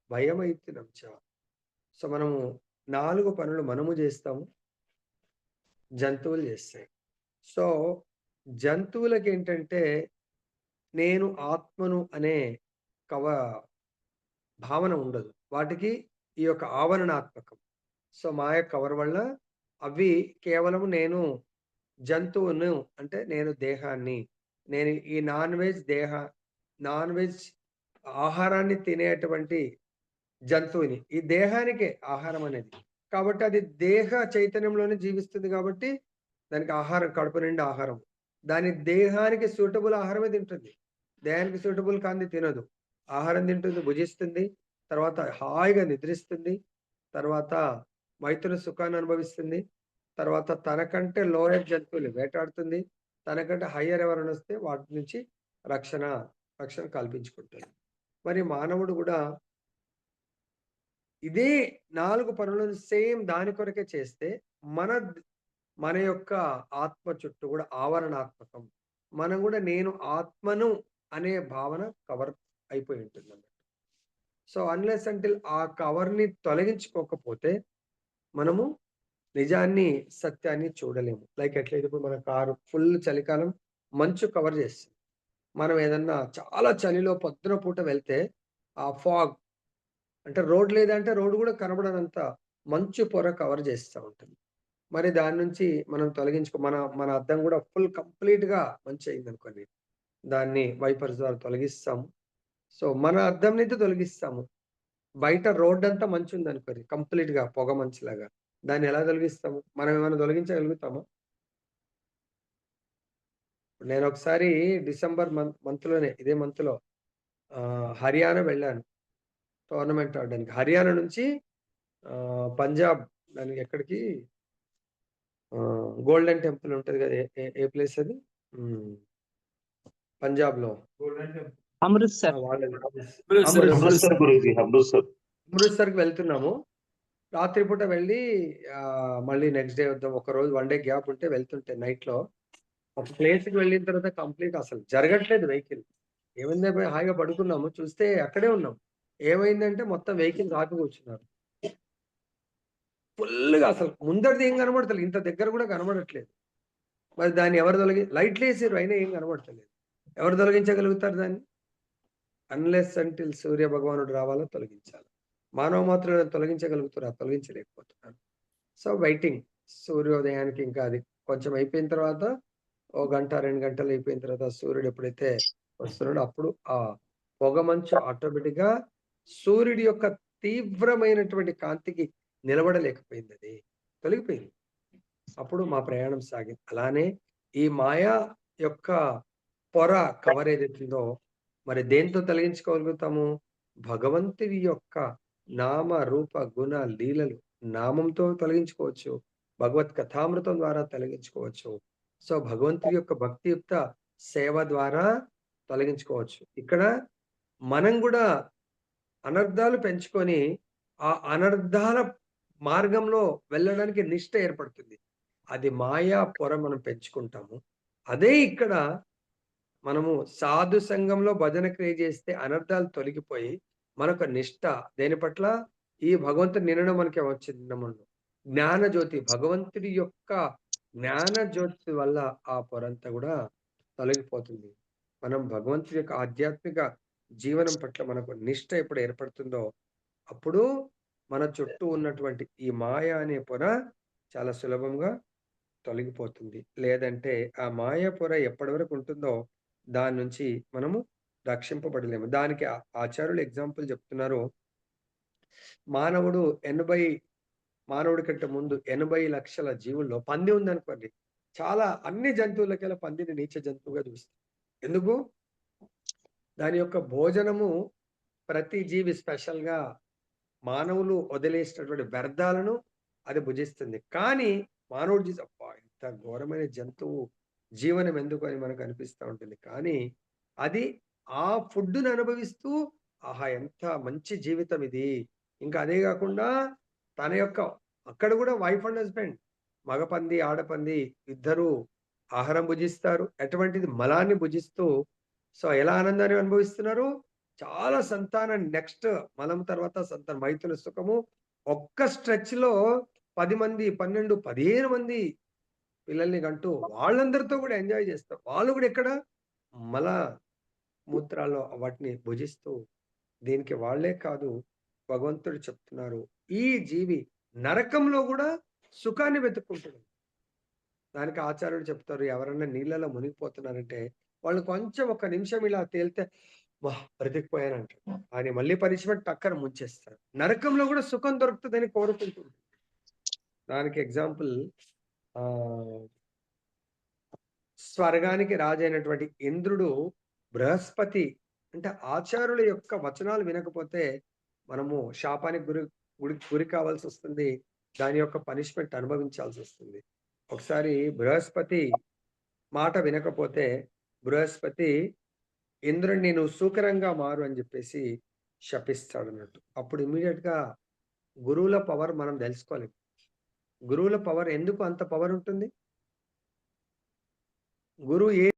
భయమైతునం చ. సో, మనము 4 పనులు మనము జేస్తాము. జంతువులు జేస్తాయి. సో, జంతువులకేంటంటే నేను ఆత్మను అనే కవ భావన ఉండదు. వాటికి ఈ యొక్క ఆవరణాత్మకం. సో, మాయ కవర్ వల్ల అవి కేవలం నేను జంతువును అంటే నేను దేహాన్ని, నేను ఈ నాన్ వెజ్ ఆహారాన్ని తినేటువంటి జంతువుని. ఈ దేహానికే ఆహారం అనేది. కాబట్టి అది దేహ చైతన్యంలోనే జీవిస్తుంది కాబట్టి దానికి ఆహారం కడుపు నిండా ఆహారం. దాని దేహానికి సూటబుల్ ఆహారమే తింటుంది. దేహానికి సూటబుల్ కానిది తినదు. ఆహారం తింటుంది, భుజిస్తుంది. తర్వాత హాయిగా నిద్రిస్తుంది. తర్వాత మైథున సుఖాన్ని అనుభవిస్తుంది. తర్వాత తనకంటే లోయర్ జంతువులు వేటాడుతుంది. తనకంటే హయ్యర్ ఎవరైనా వస్తే వాటి నుంచి రక్షణ రక్షణ కల్పించుకుంటుంది. మరి మానవుడు గూడా ఇదే 4 పనులను సేమ్ దాని కొరకే చేస్తే మన మన యొక్క ఆత్మ చుట్టూ గూడా ఆవరణాత్మకం. మనం గూడా నేను ఆత్మను అనే భావన కవర్ అయిపోయి ఉంటుందన్నమాట. సో, అన్‌లెస్ అంటిల్ ఆ కవర్‌ని తొలగించుకోకపోతే మనము నిజాన్ని, సత్యాన్ని చూడలేము. లైక్ ఎట్లయితే ఇప్పుడు మన కారు ఫుల్ చలికాలం మంచు కవర్ చేస్తుంది. మనం ఏదన్నా చాలా చలిలో పొద్దున పూట వెళ్తే ఆ ఫాగ్ అంటే రోడ్ లేదంటే రోడ్ గూడా కనబడనంత మంచు పొర కవర్ చేస్తా ఉంటుంది. మరి దాని నుంచి మనం మన అద్దం గూడా కంప్లీట్‌గా మంచయిందనుకోండి. దాన్ని వైపర్స్ ద్వారా తొలగిస్తాము. సో, మన అద్దంనైతే తొలగిస్తాము. బయట రోడ్డంతా మంచుందనుకోండి కంప్లీట్‌గా పొగ మంచులాగా. దాన్నెలా తొలగిస్తాము? మనం ఏమైనా తొలగించగలుగుతామా? నేనొకసారి డిసెంబర్ మంత్‌లోనే ఇదే మంత్‌లో హర్యానా వెళ్ళాను టోర్నమెంట్ ఆడడానికి. హర్యానా నుంచి పంజాబ్ దానికి ఎక్కడికి గోల్డెన్ టెంపుల్ ఉంటది గదా! ఏ ఏ ఏ ప్లేస్ అది? హ్మ్. పంజాబ్‌లో. అమృత్‌సర్. వాళ్ళది అమృత్సర్. అమృత్సర్. అమృత్సర్ గురూజీ, అమృత్సర్. అమృత్సర్‌కి వెళ్తున్నాము. రాత్రిపూట వెళ్ళి మళ్ళీ నెక్స్ట్ డే వద్దాం. ఒకరోజు 1 డే గ్యాప్ ఉంటే వెళ్తుంటే నైట్‌లో ఒక ప్లేస్‌కి వెళ్ళిన తర్వాత కంప్లీట్ అసలు జరగట్లేదు వెహికల్. ఏమైందని హాయిగా పడుకున్నాము. చూస్తే అక్కడే ఉన్నాం. ఏమైందంటే మొత్తం వెహికల్స్ ఆపి కూర్చున్నారు. ఫుల్లుగా అసలు ముందటిది ఏం కనబడతలేదు. ఇంత దగ్గర కూడా కనబడట్లేదు. మరి దాన్ని ఎవరు లైట్‌లేసిర్రు అయినా ఏం కనబడతలేదు. ఎవరు తొలగించగలుగుతారు దాన్ని? అన్‌లెస్ అంటిల్ సూర్య భగవానుడు రావాలా తొలగించాలి. మానవ మాత్రులను తొలగించగలుగుతారా? తొలగించలేకపోతున్నారు. సో, వెయిటింగ్ సూర్యోదయానికి ఇంకా అది కొంచెం అయిపోయిన తర్వాత ఓ గంట, 2 గంటలు అయిపోయిన తర్వాత సూర్యుడు ఎప్పుడైతే వస్తున్నాడో అప్పుడు ఆ పొగమంచు ఆటోమేటిక్‌గా సూర్యుడి యొక్క తీవ్రమైనటువంటి కాంతికి నిలబడలేకపోయిందది. తొలగిపోయింది. అప్పుడు మా ప్రయాణం సాగింది. అలానే ఈ మాయ యొక్క పొర కవర్ ఏదైతుందో మరి దేనితో తొలగించుకోగలుగుతాము? భగవంతుడి యొక్క నామ, రూప, గుణ, లీలలు నామంతో తొలగించుకోవచ్చు. భగవత్ కథామృతం ద్వారా తొలగించుకోవచ్చు. సో, భగవంతుడి యొక్క భక్తియుక్త సేవ ద్వారా తొలగించుకోవచ్చు. ఇక్కడ మనం గూడా అనర్థాలు పెంచుకొని, ఆ అనర్థాల మార్గంలో వెళ్ళడానికి నిష్ట ఏర్పడుతుంది. అది మాయా పొర మనం పెంచుకుంటాము. అదే ఇక్కడ మనము సాధు సంఘంలో భజన క్రియ చేస్తే అనర్థాలు తొలగిపోయి, మనకు నిష్ట దేని పట్ల ఈ భగవంతుని నినడం మనకి వచ్చిందముందు. జ్ఞానజ్యోతి భగవంతుడి యొక్క జ్ఞానజ్యోతి వల్ల ఆ పొరంతా గూడా తొలగిపోతుంది. మనం భగవంతుడి యొక్క ఆధ్యాత్మిక జీవనం పట్ల మనకు నిష్ట ఎప్పుడు ఏర్పడుతుందో, అప్పుడు మన చుట్టూ ఉన్నటువంటి ఈ మాయ అనే పొర చాలా సులభంగా తొలగిపోతుంది. లేదంటే ఆ మాయ పొర ఎప్పటి వరకు ఉంటుందో దాని నుంచి మనము రక్షింపబడలేము. దానికి ఆచార్యులు ఎగ్జాంపుల్ చెప్తున్నారు. మానవుడు 80 మానవుడి కంటే ముందు 80,00,000 జీవుల్లో పంది ఉందనుకోండి. చాలా అన్ని జంతువులకెల్లా పందిని నీచ జంతువుగా చూస్తాం. ఎందుకు? దాని యొక్క భోజనము ప్రతి జీవి స్పెషల్‌గా మానవులు వదిలేసినటువంటి వ్యర్థాలను అది భుజిస్తుంది. కానీ మానవుడు చూసి అబ్బా! ఇంత ఘోరమైన జంతువు జీవనం ఎందుకు అని మనకు అనిపిస్తా ఉంటుంది. కానీ అది ఆ ఫుడ్‌ని అనుభవిస్తూ ఆహా! ఎంత మంచి జీవితం ఇది. ఇంకా అదే గాకుండా తన యొక్క అక్కడ గూడా వైఫ్ అండ్ హస్బాండ్ మగ పంది, ఆడపంది ఇద్దరూ ఆహారం భుజిస్తారు. అటువంటిది మలాన్ని భుజిస్తూ సో, ఎలా ఆనందాన్ని అనుభవిస్తున్నారు? చాలా సంతానం నెక్స్ట్ మలం తర్వాత సంతానం మైథున సుఖము. ఒక్క స్ట్రెచ్‌లో 10 మంది, 12, 15 మంది పిల్లల్ని కంటూ వాళ్ళందరితో కూడా ఎంజాయ్ చేస్తారు. వాళ్ళు కూడా ఎక్కడ మల మూత్రాల్లో వాటిని భుజిస్తూ దీనికి వాళ్ళే కాదు భగవంతుడు చెప్తున్నారు. ఈ జీవి నరకంలో గూడా సుఖాన్ని వెతుక్కుంటున్నాడు. దానికి ఆచార్యుడు చెప్తారు ఎవరన్నా నీళ్ళలో మునిగిపోతున్నారంటే వాళ్ళు కొంచెం ఒక నిమిషం ఇలా తేలితే బ్రతికిపోయానంటాడు. ఆయన మళ్ళీ పనిష్మెంట్ టక్కన ముంచేస్తాడు. నరకంలో గూడా సుఖం దొరుకుతదని కోరుకుంటుంది. దానికి ఎగ్జాంపుల్ ఆహ్, స్వర్గానికి రాజైనటువంటి ఇంద్రుడు బృహస్పతి అంటే ఆచార్యుల యొక్క వచనాలు వినకపోతే మనము శాపానికి గురి కావాల్సొస్తుంది. దాని యొక్క పనిష్మెంట్ అనుభవించాల్సొస్తుంది. ఒకసారి బృహస్పతి మాట వినకపోతే బృహస్పతి ఇంద్రుడిని "నువ్వు శూకరంగా మారు" అని జెప్పేసి శపిస్తాడన్నట్టు. అప్పుడు ఇమ్మీడియేట్‌గా గురువుల పవర్ మనం దెలుసుకోవాలి. గురువుల పవర్ ఎందుకు అంత పవర్ ఉంటుంది? గురువు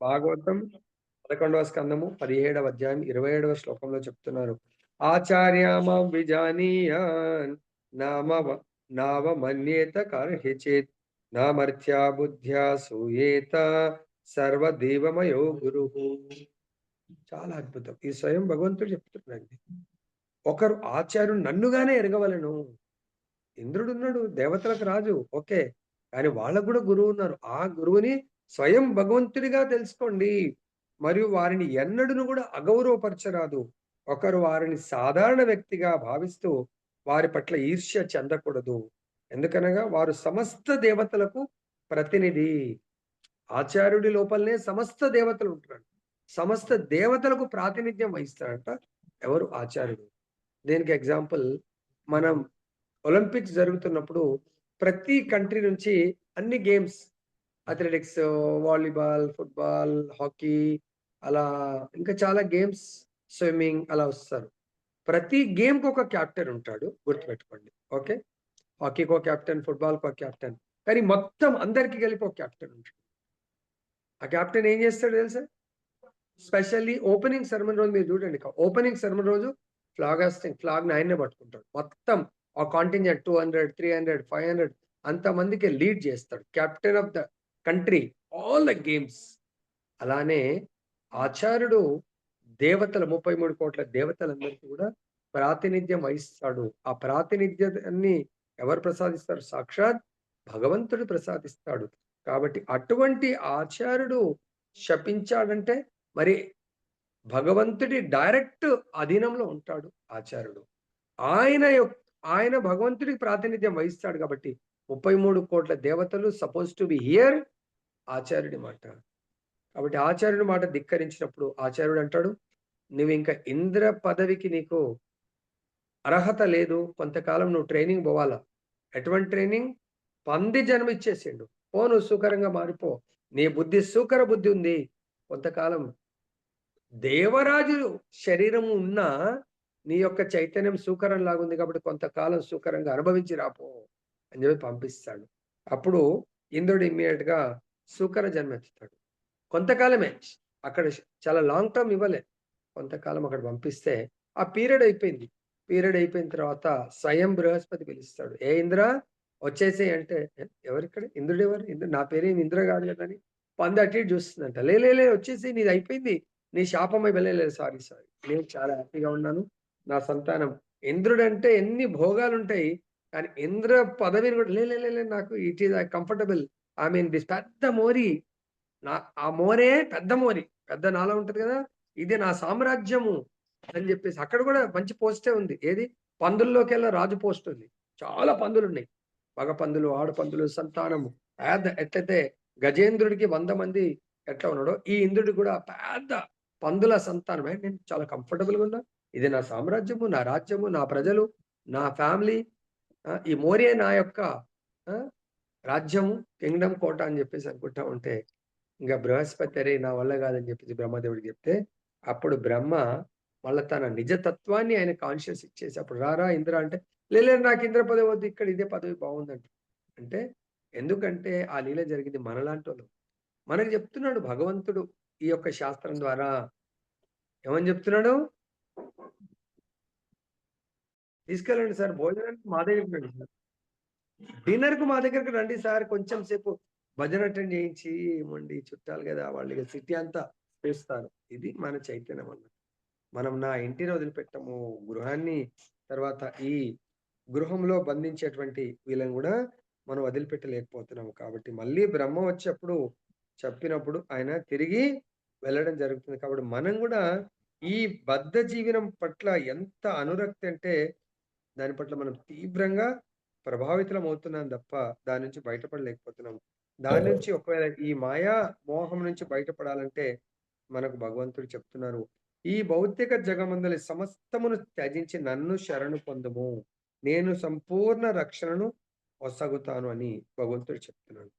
భాగవతం 11వ స్కందము 17వ అధ్యాయం 27వ శ్లోకంలో చెప్తున్నారు. ఆచార్య మాం విజానీయాన్ నామవ నావమన్యేత కర్హిచిత్ నామర్త్యా బుద్ధ్యా సూయేత సర్వదేవమయో గురుః. చాలా అద్భుతం. ఈ స్వయం భగవంతుడు చెప్తున్నాడండి. ఒకరు ఆచార్యుడు నన్నుగానే ఎరగవలెను. ఇంద్రుడున్నాడు. దేవతలకు రాజు. ఓకే. కానీ వాళ్ళకి గూడా గురువున్నారు. ఆ గురువుని స్వయం భగవంతుడిగా తెలుసుకోండి. మరియు వారిని ఎన్నడును గూడా అగౌరవపరచరాదు. ఒకరు వారిని సాధారణ వ్యక్తిగా భావిస్తూ వారి పట్ల ఈర్ష్య చెందకూడదు. ఎందుకనగా వారు సమస్త దేవతలకు ప్రతినిధి. ఆచార్యుడి లోపలనే సమస్త దేవతలుంటున్నాడు. సమస్త దేవతలకు ప్రాతినిధ్యం వహిస్తాడంట ఎవరు? ఆచార్యుడు. దీనికి ఎగ్జాంపుల్ మనం ఒలింపిక్స్ జరుగుతున్నప్పుడు ప్రతి కంట్రీ నుంచి అన్ని games athletics, volleyball, football, hockey అలా ఇంకా చాలా గేమ్స్ స్విమ్మింగ్ అలా వస్తారు. ప్రతి గేమ్‌కి ఒక కెప్టెన్ ఉంటాడు. గుర్తుపెట్టుకోండి. ఓకే. హాకీకో కెప్టెన్, ఫుట్‌బాల్‌కో కెప్టెన్. కానీ మొత్తం అందరికి కలిపి ఒక కెప్టెన్ ఉంటాడు. ఆ కెప్టెన్ ఏం చేస్తాడో తెలుసా? స్పెషల్లీ ఓపెనింగ్ సెరమనీ రోజు మీరు చూడండి. ఓపెనింగ్ సెరమనీ రోజు ఫ్లాగ్ హాస్టింగ్ ఫ్లాగ్‌ని ఆయన్నే పట్టుకుంటాడు. మొత్తం ఆ కాంటింజెంట్ 200, 300, 500 అంతమందికి లీడ్ చేస్తాడు. Captain of the country all the games. అలానే ఆచార్యుడు దేవతల 33,00,00,000 దేవతలందరికీ కూడా ప్రాతినిధ్యం వహిస్తాడు. ఆ ప్రాతినిధ్యాన్ని ఎవరు ప్రసాదిస్తారు? సాక్షాత్ భగవంతుడు ప్రసాదిస్తాడు. కాబట్టి అటువంటి ఆచార్యుడు శపించాడంటే మరి భగవంతుడి డైరెక్ట్ అధీనంలో ఉంటాడు ఆచార్యుడు. ఆయన ఆయన భగవంతుడికి ప్రాతినిధ్యం వహిస్తాడు కాబట్టి 33,00,00,000 దేవతలు సపోజ్ టు బి హియర్ ఆచార్యుడి మాట. కాబట్టి ఆచార్యుడి మాట ధిక్కరించినప్పుడు ఆచార్యుడు అంటాడు, "నువ్వింక ఇంద్ర పదవికి నీకు అర్హత లేదు. కొంతకాలం నువ్వు ట్రైనింగ్ పోవాలా." ఎటువంటి ట్రైనింగ్? పంది జన్మ ఇచ్చేసిండు. పో నువ్వు సూకరంగా మారిపో. నీ బుద్ధి సూకర బుద్ధి ఉంది. కొంతకాలం దేవరాజు శరీరము ఉన్నా నీ యొక్క చైతన్యం సూకరంలాగా ఉంది కాబట్టి కొంతకాలం సూకరంగా అనుభవించి రాపో అని చెప్పి పంపిస్తాడు. అప్పుడు ఇంద్రుడు ఇమ్మీడియేట్‌గా సూకర జన్మెత్తుతాడు. కొంతకాలమే. అక్కడ చాలా లాంగ్ టర్మ్ ఇవ్వలే. కొంతకాలం అక్కడ పంపిస్తే ఆ పీరియడ్ అయిపోయింది. పీరియడ్ అయిపోయిన తర్వాత స్వయం బృహస్పతి పిలుస్తాడు. "ఏ ఇంద్ర వచ్చేసేయ్" అంటే ఎవరిక్కడ? ఇంద్రుడెవరు? నా పేరేమి ఇంద్ర కాదు కదా! అని పంది అటు ఇటు చూస్తుందంట. "లే లే లే వచ్చేసేయ్ నీది అయిపోయింది. నీ శాపమై" లేదు సారీ సారీ. నేను చాలా హ్యాపీగా ఉన్నాను. నా సంతానం ఇంద్రుడంటే ఎన్ని భోగాలుంటాయి. కానీ ఇంద్ర పదవిని కూడా "లే లే లే లే నాకు it is comfortable. I mean this పెద్ద మోరి నా ఆ మోరే పెద్ద మోరి. పెద్ద నాలా ఉంటది గదా! ఇది నా సామ్రాజ్యము అని జెప్పేసి అక్కడ గూడా మంచి పోస్టే ఉంది. ఏది? పందుల్లోకెల్లా రాజు పోస్ట్ ఉంది. చాలా పందులున్నాయి. మగ పందులు, ఆడ పందులు, సంతానము. ఎట్లయితే గజేంద్రుడికి 100 మంది ఎట్లా ఉన్నాడో, ఈ ఇంద్రుడికి గూడా పెద్ద పందుల సంతానమే. నేను చాలా కంఫర్టబుల్‌గా ఉన్నా. ఇది నా సామ్రాజ్యము, నా రాజ్యము, నా ప్రజలు, నా ఫ్యామిలీ. ఈ మోరియే నా యొక్క ఆ! రాజ్యము, కింగ్‌డమ్ కోట అని జెప్పేసి అనుకుంటా ఉంటే ఇంక బృహస్పతి "అరేయ్! నా వల్ల కాదని" చెప్పేసి బ్రహ్మదేవుడికి చెప్తే, అప్పుడు బ్రహ్మ మళ్ళా తన నిజతత్వాన్ని ఆయన కాన్షియస్ ఇచ్చేసి, అప్పుడు "రా ఇంద్ర" అంటే, లేదు నాకు ఇంద్ర పదవి వద్దు. ఇక్కడ ఇదే పదవి బాగుందంట." అంటే ఎందుకంటే ఆ లీల జరిగింది మనలాంటోళ్ళం. మనకు చెప్తున్నాడు భగవంతుడు ఈ యొక్క శాస్త్రం ద్వారా. ఏమని చెప్తున్నాడు? "తీసుకెళ్ళండి సార్ భోజనానికి మా దగ్గరికి రండి సార్. డిన్నర్‌కి మా దగ్గరికి రండి సార్. కొంచెం సేపు భజన అటెండ్ చేయించి ఏమండి చుట్టాలు గదా! వాళ్ళు ఇగ సిటీ అంతా చేస్తారు." ఇది మన చైతన్యం అన్నమాట. మనం నా ఇంటిని వదిలిపెట్టము. గృహాన్ని తర్వాత ఈ గృహంలో బంధించేటువంటి వీళ్ళని గూడా మనం వదిలిపెట్టలేకపోతున్నాము. కాబట్టి మళ్ళీ బ్రహ్మ వచ్చేప్పుడు చెప్పినప్పుడు ఆయన తిరిగి వెళ్ళడం జరుగుతుంది. కాబట్టి మనం గూడా ఈ బద్ధ జీవనం పట్ల ఎంత అనురక్తి అంటే దాని పట్ల మనం తీవ్రంగా ప్రభావితులమవుతున్నాం తప్ప దాని నుంచి బయటపడలేకపోతున్నాం. దాని నుంచి ఒకవేళ ఈ మాయా మోహం నుంచి బయటపడాలంటే మనకు భగవంతుడు చెప్తున్నారు. ఈ భౌతిక జగమందలి సమస్తమును త్యజించి నన్ను శరణు పొందుము. నేను సంపూర్ణ రక్షణను ఒసగుతాను అని భగవంతుడు చెప్తున్నాడు.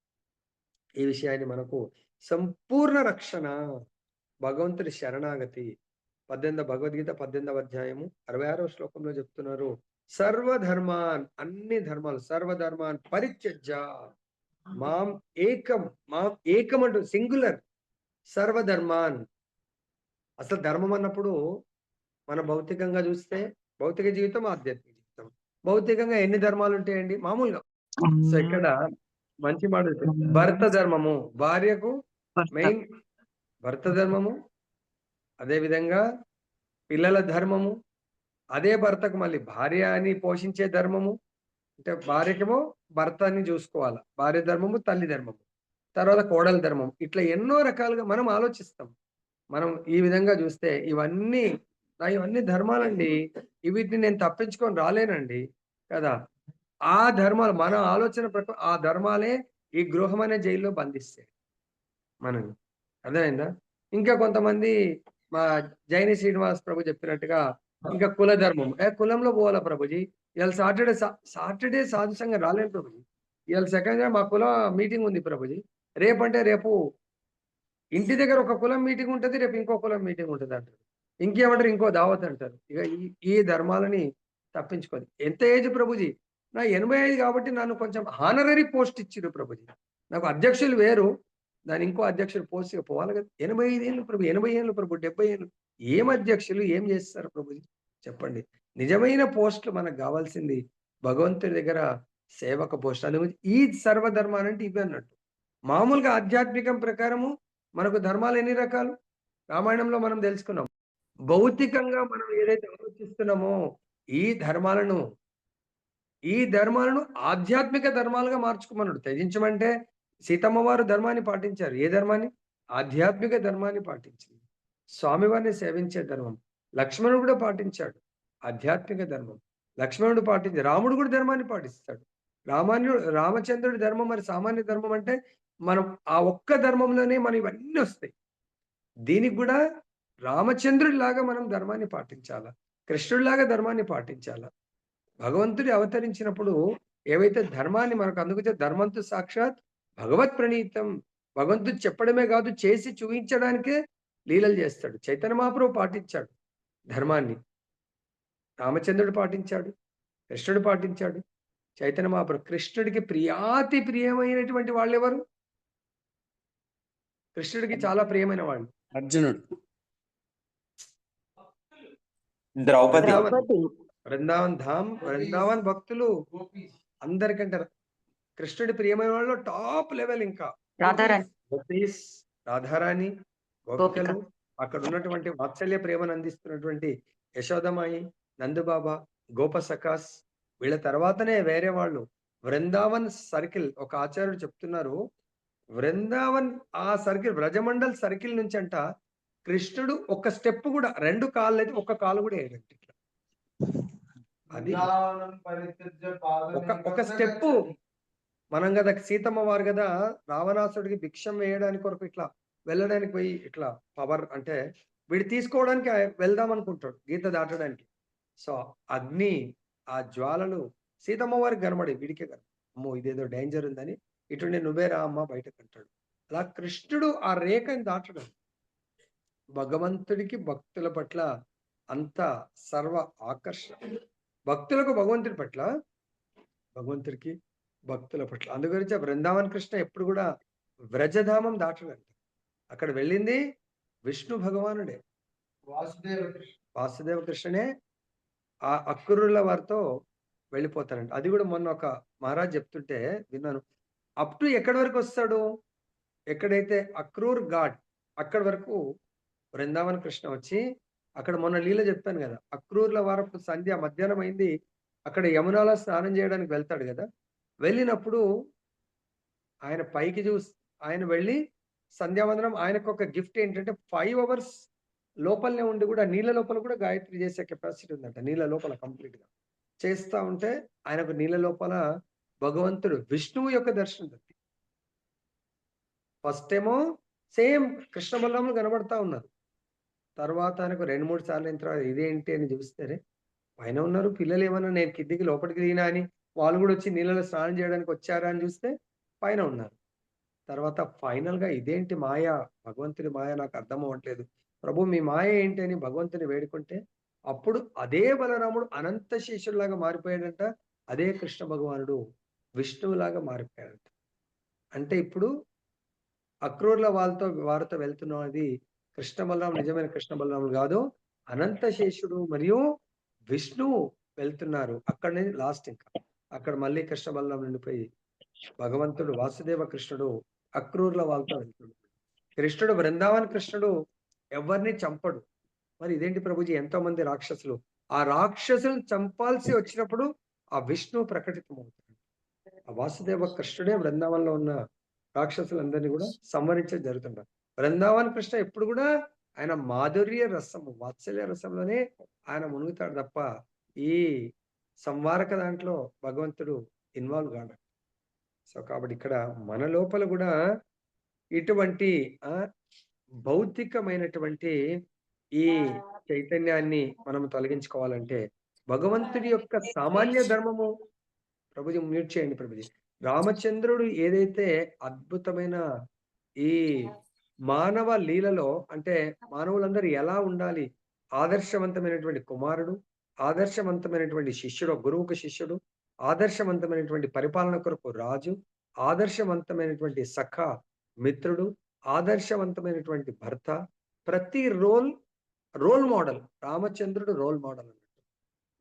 ఈ విషయాన్ని మనకు సంపూర్ణ రక్షణ భగవంతుడి శరణాగతి 18 భగవద్గీత 18వ అధ్యాయము 66వ శ్లోకంలో చెప్తున్నారు. సర్వధర్మాన్ అన్ని ధర్మాలు సర్వధర్మాన్ పరిత్యజ్య మాం ఏకం మాం ఏకం అంటూ సింగులర్ సర్వధర్మాన్ అసలు ధర్మం అన్నప్పుడు మనం భౌతికంగా చూస్తే భౌతిక జీవితం, ఆధ్యాత్మిక జీవితం. భౌతికంగా ఎన్ని ధర్మాలుంటాయండి? మామూలుగా. సో, ఇక్కడ మంచి మాట చెప్పారు. భర్త ధర్మము భార్యకు భర్త. మెయిన్ భర్త ధర్మము, అదే విధంగా పిల్లల ధర్మము, అదే భర్తకు మళ్ళీ భార్యని పోషించే ధర్మము. అంటే భార్యకేమో భర్తని చూసుకోవాల. భార్య ధర్మము, తల్లి ధర్మము. తర్వాత కోడలి ధర్మం. ఇట్లా ఎన్నో రకాలుగా మనం ఆలోచిస్తాం. మనం ఈ విధంగా జూస్తే ఇవన్నీ ధర్మాలండి. వీటిని నేను తప్పించుకొని రాలేనండి. కదా! ఆ ధర్మాలు మన ఆలోచన ఆ ధర్మాలే ఈ గృహం అనే జైల్లో బంధిస్తాయి మనల్ని. అర్థమైందా? ఇంకా కొంతమంది మా జైని శ్రీనివాస్ ప్రభు చెప్పినట్టుగా ఇంకా కుల ధర్మం. కులంలో పోవాలా ప్రభుజీ. ఇయాల సాటర్‌డే సాధు సంఘం రాలేను ప్రభుజీ. ఇయాల సెకండ్‌గా మా కుల మీటింగ్ ఉంది ప్రభుజీ. రేపంటే రేపు ఇంటి దగ్గర ఒక కులం మీటింగ్ ఉంటది. రేపు ఇంకో కులం మీటింగ్ ఉంటదంటారు. ఇంకేమంటారు ఇంకో దావత్ అంటారు. ఇక ఈ ఈ ధర్మాలని తప్పించుకోదు. ఎంత ఏజ్ ప్రభుజీ? నా 85 కాబట్టి నన్ను కొంచెం హానరరీ పోస్ట్ ఇచ్చిర్రు ప్రభుజీ. నాకు అధ్యక్షులు వేరు. దాని ఇంకో అధ్యక్షులు పోస్ట్ ఇగ పోవాలి కదా! 85 ఏళ్ళు ప్రభు, 80 ఏళ్ళు ప్రభు, 70 ఏళ్ళు. ఏం అధ్యక్షులు ఏం చేస్తారు ప్రభుజీ? చెప్పండి. నిజమైన పోస్ట్‌లు మనకు గావాల్సింది భగవంతుడి దగ్గర సేవక పోస్ట్. ఈ సర్వధర్మాలంటే ఇవే అన్నట్టు. మామూలుగా ఆధ్యాత్మికం ప్రకారము మనకు ధర్మాలు ఎన్ని రకాలు? రామాయణంలో మనం తెలుసుకున్నాం. భౌతికంగా మనం ఏదైతే ఆలోచిస్తున్నామో ఈ ధర్మాలను, ఈ ధర్మాలను ఆధ్యాత్మిక ధర్మాలుగా మార్చుకోమన్నాడు. త్యజించమంటే సీతమ్మ వారు ధర్మాన్ని పాటించారు. ఏ ధర్మాన్ని? ఆధ్యాత్మిక ధర్మాన్ని పాటించింది. స్వామివారిని సేవించే ధర్మం. లక్ష్మణుడు కూడా పాటించాడు. ఆధ్యాత్మిక ధర్మం. లక్ష్మణుడు రాముడు కూడా ధర్మాన్ని పాటిస్తాడు. రామచంద్రుడి ధర్మం మరి సామాన్య ధర్మం అంటే మనం ఆ ఒక్క ధర్మంలోనే మనం ఇవన్నీ వస్తాయి. దీనికి గూడా రామచంద్రుడిలాగా మనం ధర్మాన్ని పాటించాలా. కృష్ణుడిలాగా ధర్మాన్ని పాటించాలా. భగవంతుడు అవతరించినప్పుడు ఏవైతే ధర్మాన్ని మనకు అందుకొచ్చే ధర్మంతు సాక్షాత్ భగవత్ ప్రణీతం. భగవంతుడు చెప్పడమే కాదు చేసి చూయించడానికే లీలలు చేస్తాడు. చైతన్య మహాప్రభు పాటించాడు ధర్మాన్ని. రామచంద్రుడు పాటించాడు. కృష్ణుడు పాటించాడు. చైతన్య మహాప్రభు. కృష్ణుడికి ప్రియాతి ప్రియమైనటువంటి వాళ్ళెవరు? కృష్ణుడికి చాలా ప్రియమైన వాళ్ళు. అర్జునుడు. ద్రౌపది. బృందావన్ ధామ్, బృందావన్ భక్తులు అందరికంటే కృష్ణుడి ప్రియమైన వాళ్ళు టాప్ లెవెల్. ఇంకా గోపీస్, రాధారాణి, గోపికలు, అక్కడ ఉన్నటువంటి వాత్సల్య ప్రేమను అందిస్తున్నటువంటి యశోదమాయి, నందుబాబా, గోప సకాస్, వీళ్ళ తర్వాతనే వేరే వాళ్ళు. వృందావన్ సర్కిల్, ఒక ఆచార్యుడు చెప్తున్నారు, వృందావన్ ఆ సర్కిల్ బ్రజమండల్ సర్కిల్ నుంచి అంట కృష్ణుడు ఒక స్టెప్ కూడా, 2 కాళ్ళు అయితే ఒక్క కాలు కూడా వేయడంట. ఇట్లా అది ఒక స్టెప్. మనం కదా సీతమ్మ వారు కదా రావణాసుడికి భిక్షం వేయడానికి కొరకు ఇట్లా వెళ్ళడానికి పోయి ఇట్లా పవర్ అంటే వీడు తీసుకోవడానికి వెళ్దాం అనుకుంటాడు గీత దాటడానికి. సో అగ్ని, ఆ జ్వాలలు సీతమ్మ వారికి కనబడి వీడికే కదా, అమ్మో ఇదేదో డేంజర్ ఉందని ఇటుండి నువ్వే రా అమ్మ బయటకు అంటాడు. అలా కృష్ణుడు ఆ రేఖని దాటడం. భగవంతుడికి భక్తుల పట్ల అంత సర్వ ఆకర్షణ. భక్తులకు భగవంతుడి పట్ల, భగవంతుడికి భక్తుల పట్ల. అందుగురించి బృందావన్ కృష్ణ ఎప్పుడు కూడా వ్రజధామం దాటడంట. అక్కడ వెళ్ళింది విష్ణు భగవానుడే, వాసుదేవ కృష్ణనే. ఆ అక్రూరుల వారితో వెళ్ళిపోతారంట. అది కూడా మొన్న ఒక మహారాజ్ చెప్తుంటే విన్నాను. అప్ టు ఎక్కడి వరకు వస్తాడు? ఎక్కడైతే అక్రూర్ ఘాట్ అక్కడి వరకు బృందావన్ కృష్ణ వచ్చి, అక్కడ మొన్న లీల చెప్పాను కదా, అక్రూర్ల వారపు సంధ్య మధ్యాహ్నం అయింది. అక్కడ యమునాలో స్నానం చేయడానికి వెళ్తాడు కదా. వెళ్ళినప్పుడు ఆయన పైకి ఆయన వెళ్ళి సంధ్యావందనం, ఆయనకు ఒక గిఫ్ట్ ఏంటంటే 5 అవర్స్ లోపలనే ఉండి కూడా నీళ్ళ లోపల కూడా గాయత్రి చేసే కెపాసిటీ ఉందంట. నీళ్ళ లోపల కంప్లీట్ గా చేస్తా ఉంటే ఆయనకు నీళ్ళ లోపల భగవంతుడు విష్ణువు యొక్క దర్శనం తప్పి. ఫస్ట్ ఏమో సేమ్ కృష్ణ బలరాములు కనబడతా ఉన్నారు. తర్వాత ఆయనకు 2-3 సార్లు అయిన తర్వాత ఇదేంటి అని చూస్తే పైన ఉన్నారు పిల్లలు. ఏమన్నా నేను కిందికి లోపలికి దిగినా అని వాళ్ళు కూడా వచ్చి నీళ్ళలో స్నానం చేయడానికి వచ్చారా అని చూస్తే పైన ఉన్నారు. తర్వాత ఫైనల్ గా ఇదేంటి మాయ, భగవంతుని మాయ నాకు అర్థం అవ్వట్లేదు ప్రభు, మీ మాయ ఏంటి అని భగవంతుని వేడుకుంటే అప్పుడు అదే బలరాముడు అనంత శేషులాగా మారిపోయాడంట. అదే కృష్ణ భగవానుడు విష్ణువులాగా మారిపోయాడంట. అంటే ఇప్పుడు అక్రూర్ల వారితో వెళ్తున్నది కృష్ణ బలరాం, నిజమైన కృష్ణ బలరాములు కాదు, అనంత శేషుడు మరియు విష్ణువు వెళ్తున్నారు. అక్కడ నుంచి లాస్ట్ ఇంకా అక్కడ మళ్ళీ కృష్ణ బలరాం నుండిపోయి భగవంతుడు వాసుదేవ కృష్ణుడు అక్రూర్ల వాళ్ళతో వెళ్తున్నాడు. కృష్ణుడు బృందావన్ కృష్ణుడు ఎవరిని చంపడు. మరి ఇదేంటి ప్రభుజీ, ఎంతో మంది రాక్షసులు, ఆ రాక్షసులను చంపాల్సి వచ్చినప్పుడు ఆ విష్ణువు ప్రకటితమవుతాడు. ఆ వాసుదేవ కృష్ణుడే బృందావనంలో ఉన్న రాక్షసులందరినీ కూడా సంహరించే జరుగుతుంటారు. బృందావన్ కృష్ణ ఎప్పుడు కూడా ఆయన మాధుర్య రసము, వాత్సల్య రసంలోనే ఆయన మునుగుతాడు తప్ప ఈ సంవారక దాంట్లో భగవంతుడు ఇన్వాల్వ్ కాడు. సో కాబట్టి ఇక్కడ మన లోపల కూడా ఇటువంటి భౌతికమైనటువంటి ఈ చైతన్యాన్ని మనం తొలగించుకోవాలంటే భగవంతుడి యొక్క సామాన్య ధర్మము. ప్రభుజీ మ్యూట్ చేయండి ప్రభుజీ. రామచంద్రుడు ఏదైతే అద్భుతమైన ఈ మానవ లీలలో అంటే మానవులందరూ ఎలా ఉండాలి, ఆదర్శవంతమైనటువంటి కుమారుడు, ఆదర్శవంతమైనటువంటి శిష్యుడు, గురువుకు శిష్యుడు, ఆదర్శవంతమైనటువంటి పరిపాలన కొరకు రాజు, ఆదర్శవంతమైనటువంటి సఖా మిత్రుడు, ఆదర్శవంతమైనటువంటి భర్త. ప్రతి రోల్ మోడల్. రామచంద్రుడు రోల్ మోడల్ అన్నట్టు.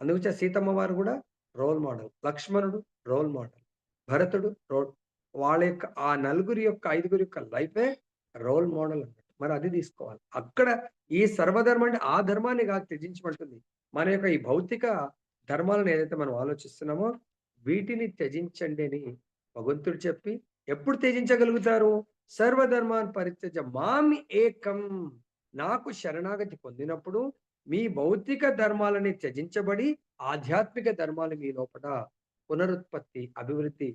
అందుగురించే సీతమ్మ వారు కూడా రోల్ మోడల్. లక్ష్మణుడు రోల్ మోడల్. భరతుడు వాళ్ళ యొక్క ఆ నలుగురి యొక్క, ఐదుగురి యొక్క లైఫే రోల్ మోడల్ అన్నట్టు. మరి అది తీసుకోవాలి. అక్కడ ఈ సర్వధర్మం అంటే ఆ ధర్మాన్ని కాదు త్యజించమంటుంది. మన యొక్క ఈ భౌతిక ధర్మాలను ఏదైతే మనం ఆలోచిస్తున్నామో వీటిని త్యజించండి అని భగవంతుడు చెప్పి, ఎప్పుడు త్యజించగలుగుతారు? సర్వధర్మాన్ పరిత్యజ మాం ఏకం. నాకు శరణాగతి పొందినప్పుడు మీ భౌతిక ధర్మాలని త్యజించబడి ఆధ్యాత్మిక ధర్మాలు మీ లోపల పునరుత్పత్తి, అభివృద్ధి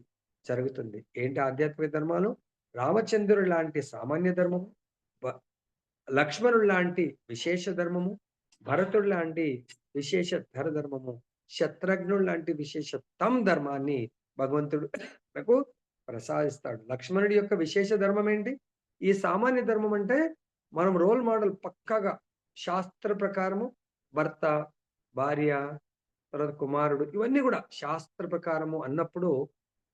జరుగుతుంది. ఏంటి ఆధ్యాత్మిక ధర్మాలు? రామచంద్రుడు లాంటి సామాన్య ధర్మము, లక్ష్మణుడు లాంటి విశేష ధర్మము, భరతుడు లాంటి విశేష ధర్మము, శత్రుఘ్నుడు లాంటి విశేష ధర్మాన్ని భగవంతుడు మనకు ప్రసాదిస్తాడు. లక్ష్మణుడి యొక్క విశేష ధర్మం ఏంటి? ఈ సామాన్య ధర్మం అంటే మనం రోల్ మోడల్ పక్కాగా శాస్త్ర ప్రకారము భర్త, భార్య, తర్వాత కుమారుడు, ఇవన్నీ కూడా శాస్త్ర ప్రకారము అన్నప్పుడు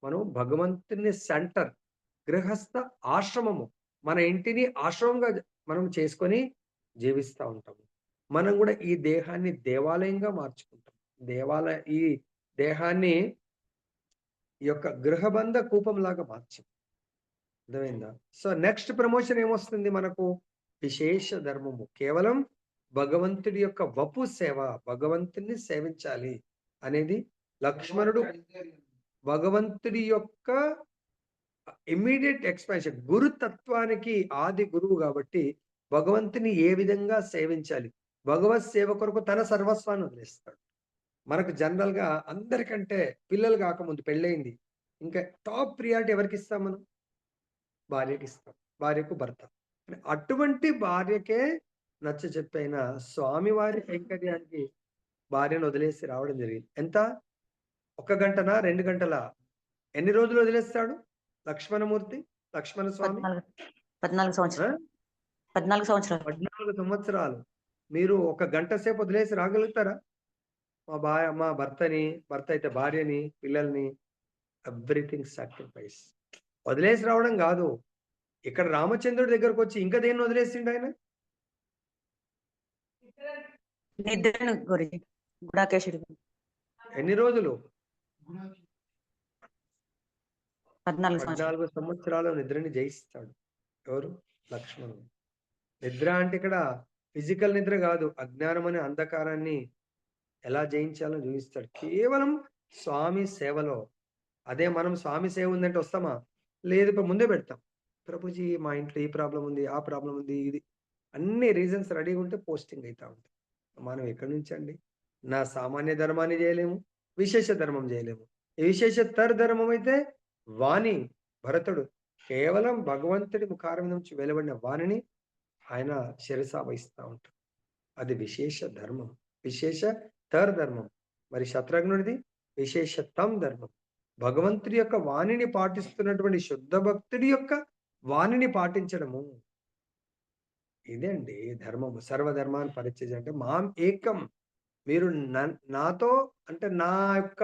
మనం భగవంతుని సెంటర్, గృహస్థ ఆశ్రమము, మన ఇంటిని ఆశ్రమంగా మనం చేసుకొని జీవిస్తూ ఉంటాము. మనం కూడా ఈ దేహాన్ని దేవాలయంగా మార్చుకుంటాం. ఈ దేహాన్ని ఈ యొక్క గృహబంధ కూపంలాగా మార్చాం. అర్థమైందా? సో నెక్స్ట్ ప్రమోషన్ ఏమొస్తుంది మనకు? విశేష ధర్మము. కేవలం భగవంతుడి యొక్క వపు సేవ, భగవంతుని సేవించాలి అనేది. లక్ష్మణుడు భగవంతుడి యొక్క ఇమ్మీడియట్ ఎక్స్పాన్షన్, గురుతత్వానికి ఆది గురువు కాబట్టి భగవంతుని ఏ విధంగా సేవించాలి, భగవత్ సేవ కొరకు తన సర్వస్వాన్ని వదిలేస్తాడు. మనకు జనరల్ గా అందరికంటే పిల్లలు కాకముందు పెళ్ళయింది, ఇంకా టాప్ ప్రియారిటీ ఎవరికి ఇస్తాం మనం? భార్యకి ఇస్తాం, భార్యకు భర్త. అటువంటి భార్యకే నచ్చ చెప్పైన స్వామివారి కైంకర్యానికి భార్యను వదిలేసి రావడం జరిగింది. ఎంత? 1 గంటనా 2 గంటలా? ఎన్ని రోజులు వదిలేస్తాడు లక్ష్మణమూర్తి, లక్ష్మణ స్వామి? 14 సంవత్సరాలు. 14 సంవత్సరాలు. మీరు 1 గంట సేపు వదిలేసి రాగలుగుతారా? మా భర్త అయితే భార్యని, పిల్లల్ని, ఎవ్రీథింగ్ సాక్రిఫైస్. వదిలేసి రావడం కాదు, ఇక్కడ రామచంద్రుడి దగ్గరకు వచ్చి ఇంకా దేన్ని వదిలేసిండు ఆయన? ఎన్ని రోజులు? 14 సంవత్సరాలు నిద్రని జయిస్తాడు. ఎవరు? లక్ష్మణుడు. నిద్ర అంటే ఇక్కడ ఫిజికల్ నిద్ర కాదు, అజ్ఞానం అనే అంధకారాన్ని ఎలా జయించాలో చూపిస్తాడు కేవలం స్వామి సేవలో. అదే మనం స్వామి సేవ ఉందంటే వస్తామా? లేదు, ఇప్పుడు ముందే పెడతాం. ప్రభుజీ మా ఇంట్లో ఈ ప్రాబ్లం ఉంది, ఆ ప్రాబ్లం ఉంది, ఇది అన్ని రీజన్స్ రెడీగా ఉంటే పోస్టింగ్ అవుతా ఉంటాయి. మనం ఎక్కడి నుంచి అండి? నా సామాన్య ధర్మాన్ని చేయలేము, విశేష ధర్మం చేయలేము. ఈ విశేష ధర్మం అయితే వాణి, భరతుడు కేవలం భగవంతుడి ముఖారం నుంచి వెలువడిన వాణిని ఆయన శిరస వహిస్తూ ఉంటాడు. అది విశేష ధర్మం, విశేష ధర్మం. మరి శత్రుఘ్నుడిది విశేష ధర్మం. భగవంతుడి యొక్క వాణిని పాటిస్తున్నటువంటి శుద్ధ భక్తుడి యొక్క వాణిని పాటించడము, ఇదే అండి ధర్మము. సర్వధర్మాన్ని పరిత్యజ అంటే మాం ఏకం. మీరు నాతో అంటే నా యొక్క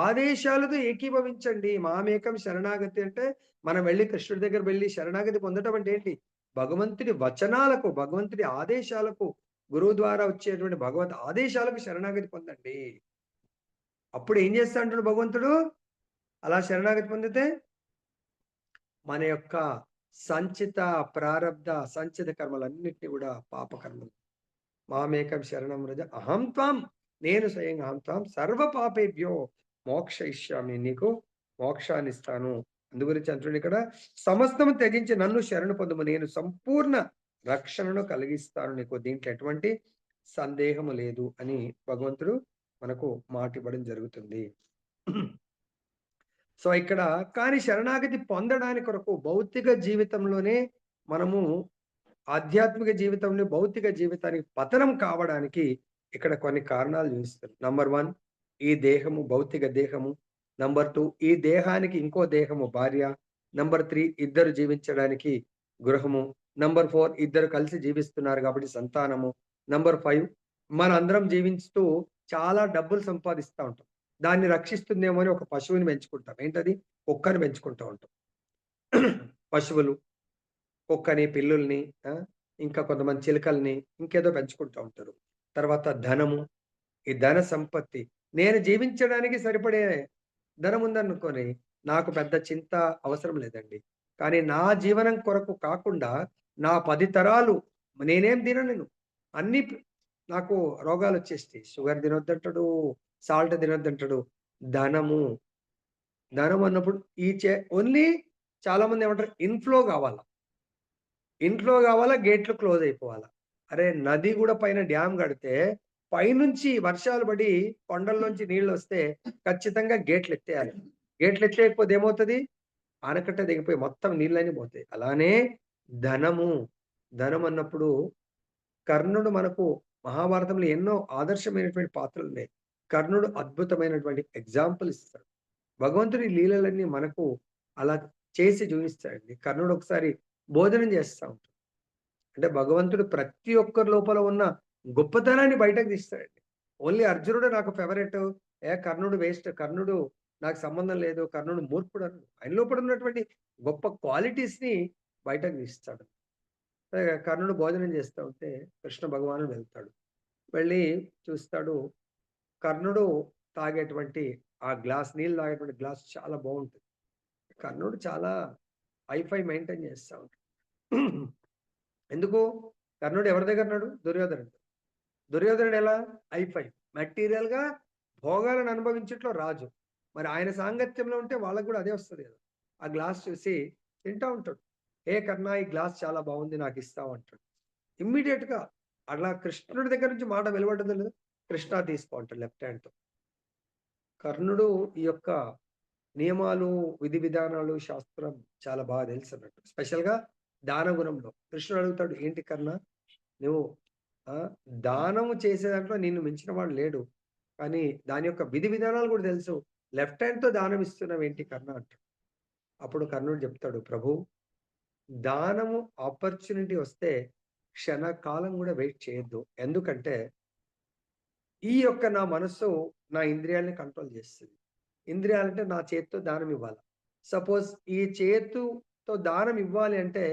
ఆదేశాలతో ఏకీభవించండి. మామేకం శరణాగతి అంటే మనం వెళ్ళి కృష్ణుడి దగ్గర వెళ్ళి శరణాగతి పొందడం అంటే ఏంటి? భగవంతుడి వచనాలకు, భగవంతుడి ఆదేశాలకు, గురువు ద్వారా వచ్చేటువంటి భగవత్ ఆదేశాలకు శరణాగతి పొందండి. అప్పుడు ఏం చేస్తా అంటాడు భగవంతుడు? అలా శరణాగతి పొందితే మన యొక్క సంచిత ప్రారబ్ధ సంచిత కర్మలన్నింటినీ కూడా పాపకర్మలు. మామేకం శరణం రజ అహం త్వం, నేను స్వయంగా అహం త్వం సర్వ పాపేభ్యో మోక్ష ఇష్యామి, నీకు మోక్షాన్ని ఇస్తాను. అందుగురించి అంటున్నాడు ఇక్కడ, సమస్తము త్యజించి నన్ను శరణు పొందుము, నేను సంపూర్ణ రక్షణను కలిగిస్తాను నీకు, దీంట్లో ఎటువంటి సందేహము లేదు అని భగవంతుడు మనకు మాట ఇవ్వడం జరుగుతుంది. సో ఇక్కడ కానీ శరణాగతి పొందడానికి కొరకు భౌతిక జీవితంలోనే మనము ఆధ్యాత్మిక జీవితంలో భౌతిక జీవితానికి పతనం కావడానికి ఇక్కడ కొన్ని కారణాలు చూపిస్తారు. నంబర్ 1, ఈ దేహము భౌతిక దేహము. నంబర్ 2, ఈ దేహానికి ఇంకో దేహము భార్య. నంబర్ 3, ఇద్దరు జీవించడానికి గృహము. నంబర్ 4, ఇద్దరు కలిసి జీవిస్తున్నారు కాబట్టి సంతానము. నంబర్ 5 మనందరం జీవిస్తూ చాలా డబ్బులు సంపాదిస్తా ఉంటాం. దాన్ని రక్షిస్తుందేమో అని ఒక పశువుని పెంచుకుంటాం. ఏంటది? కుక్కని పెంచుకుంటూ ఉంటాం. పశువులు, కుక్కని, పిల్లుల్ని ఆ! ఇంకా కొంతమంది చిలుకల్ని, ఇంకేదో పెంచుకుంటా ఉంటారు. తర్వాత ధనము, ఈ ధన సంపత్తి. నేను జీవించడానికి సరిపడే ధనముందనుకోని, నాకు పెద్ద చింత అవసరం లేదండి. కానీ నా జీవనం కొరకు కాకుండా, నా 10 తరాలు నేనేం తినలేను. అన్నీ నాకు రోగాలొచ్చేస్తాయి. Sugar తినొద్దంటడు, salt తినొద్దంటడు. ధనము, ధనం అన్నప్పుడు ఈ ఓన్లీ చాలామంది ఏమంటారు ఇన్‌ఫ్లో గావాల. ఇంట్లో గావాలా, గేట్లు క్లోజ్ అయిపోవాలా. అరే! నది గూడా పైన డ్యామ్ గడితే, పైనుంచి వర్షాలు పడి కొండల్లోంచి నీళ్లొస్తే ఖచ్చితంగా గేట్లెత్తేయాలి. గేట్లెత్తేయకపోతే ఏమవుతది? ఆనకట్ట తెగిపోయి మొత్తం నీళ్ళన్నీ పోతాయి. అలానే ధనము, ధనం అన్నప్పుడు కర్ణుడు మనకు మహాభారతంలో ఎన్నో ఆదర్శమైనటువంటి పాత్రలున్నాయి. కర్ణుడు అద్భుతమైనటువంటి ఎగ్జాంపుల్ ఇస్తాడు. భగవంతుడి లీలలన్నీ మనకు అలా చేసి చూపిస్తాడండి. కర్ణుడు ఒకసారి భోజనం చేస్తా ఉంటాడు. అంటే భగవంతుడు ప్రతి ఒక్కరి లోపల ఉన్న గొప్పతనాన్ని బయటకు తీస్తాడండి. ఓన్లీ అర్జునుడు నాకు ఫేవరెట్. కర్ణుడు వేస్ట్. కర్ణుడు నాకు సంబంధం లేదు. కర్ణుడు మూర్ఖుడు అనడు. ఆయన లోపల ఉన్నటువంటి గొప్ప క్వాలిటీస్‌ని బయటకు తీస్తాడు. కర్ణుడు భోజనం చేస్తా ఉంటే కృష్ణ భగవానుడు వెళ్తాడు. వెళ్ళి చూస్తాడు. కర్ణుడు తాగేటువంటి ఆ గ్లాస్ నీళ్ళు తాగేటువంటి గ్లాస్ చాలా బావుంటది. కర్ణుడు చాలా హైఫై మెయింటైన్ చేస్తా ఉంటాడు. ఎందుకు? కర్ణుడు ఎవరి దగ్గరున్నాడు? దుర్యోధనుడు. దుర్యోధనుడు ఎలా? హైఫై. మెటీరియల్‌గా భోగాలను అనుభవించుట్లో రాజు. మరి ఆయన సాంగత్యంలో ఉంటే వాళ్ళకి గూడా అదే వస్తది గదా! ఆ గ్లాస్ చూసి తింటా ఉంటాడు. "ఏ కర్ణ ఈ గ్లాస్ చాలా బావుంది నాకిస్తావా?" అంటాడు. ఇమ్మీడియేట్‌గా అట్లా కృష్ణుడి దగ్గర నుంచి మాట వెలువడ్డదో లేదో, "కృష్ణ తీసుకో" అంటాడు లెఫ్ట్ హ్యాండ్‌తో. కర్ణుడు ఈ యొక్క నియమాలు, విధి విధానాలు, శాస్త్రం చాలా బాగా తెలుసన్నట్టు. స్పెషల్‌గా దాన గుణంలో. కృష్ణుడు అడుగుతాడు, "ఏంటి కర్ణ నువ్వు దానము చేసే దాంట్లో నిన్ను మించిన వాడు లేడు. కానీ దాని యొక్క విధి విధానాలు గూడా తెలుసు. లెఫ్ట్ హ్యాండ్‌తో దానం ఇస్తున్నావేంటి కర్ణ" అంటాడు. అప్పుడు కర్ణుడు చెప్తాడు, "ప్రభు దానము ఆపర్చునిటీ వస్తే క్షణకాలం గూడా వెయిట్ చేయొద్దు. ఎందుకంటే ఈ యొక్క నా మనస్సు నా ఇంద్రియాల్ని కంట్రోల్ చేస్తది. ఇంద్రియాలంటే నా చేత్తో దానం ఇవ్వాల. సపోజ్ ఈ చేతుతో దానం ఇవ్వాలి అంటే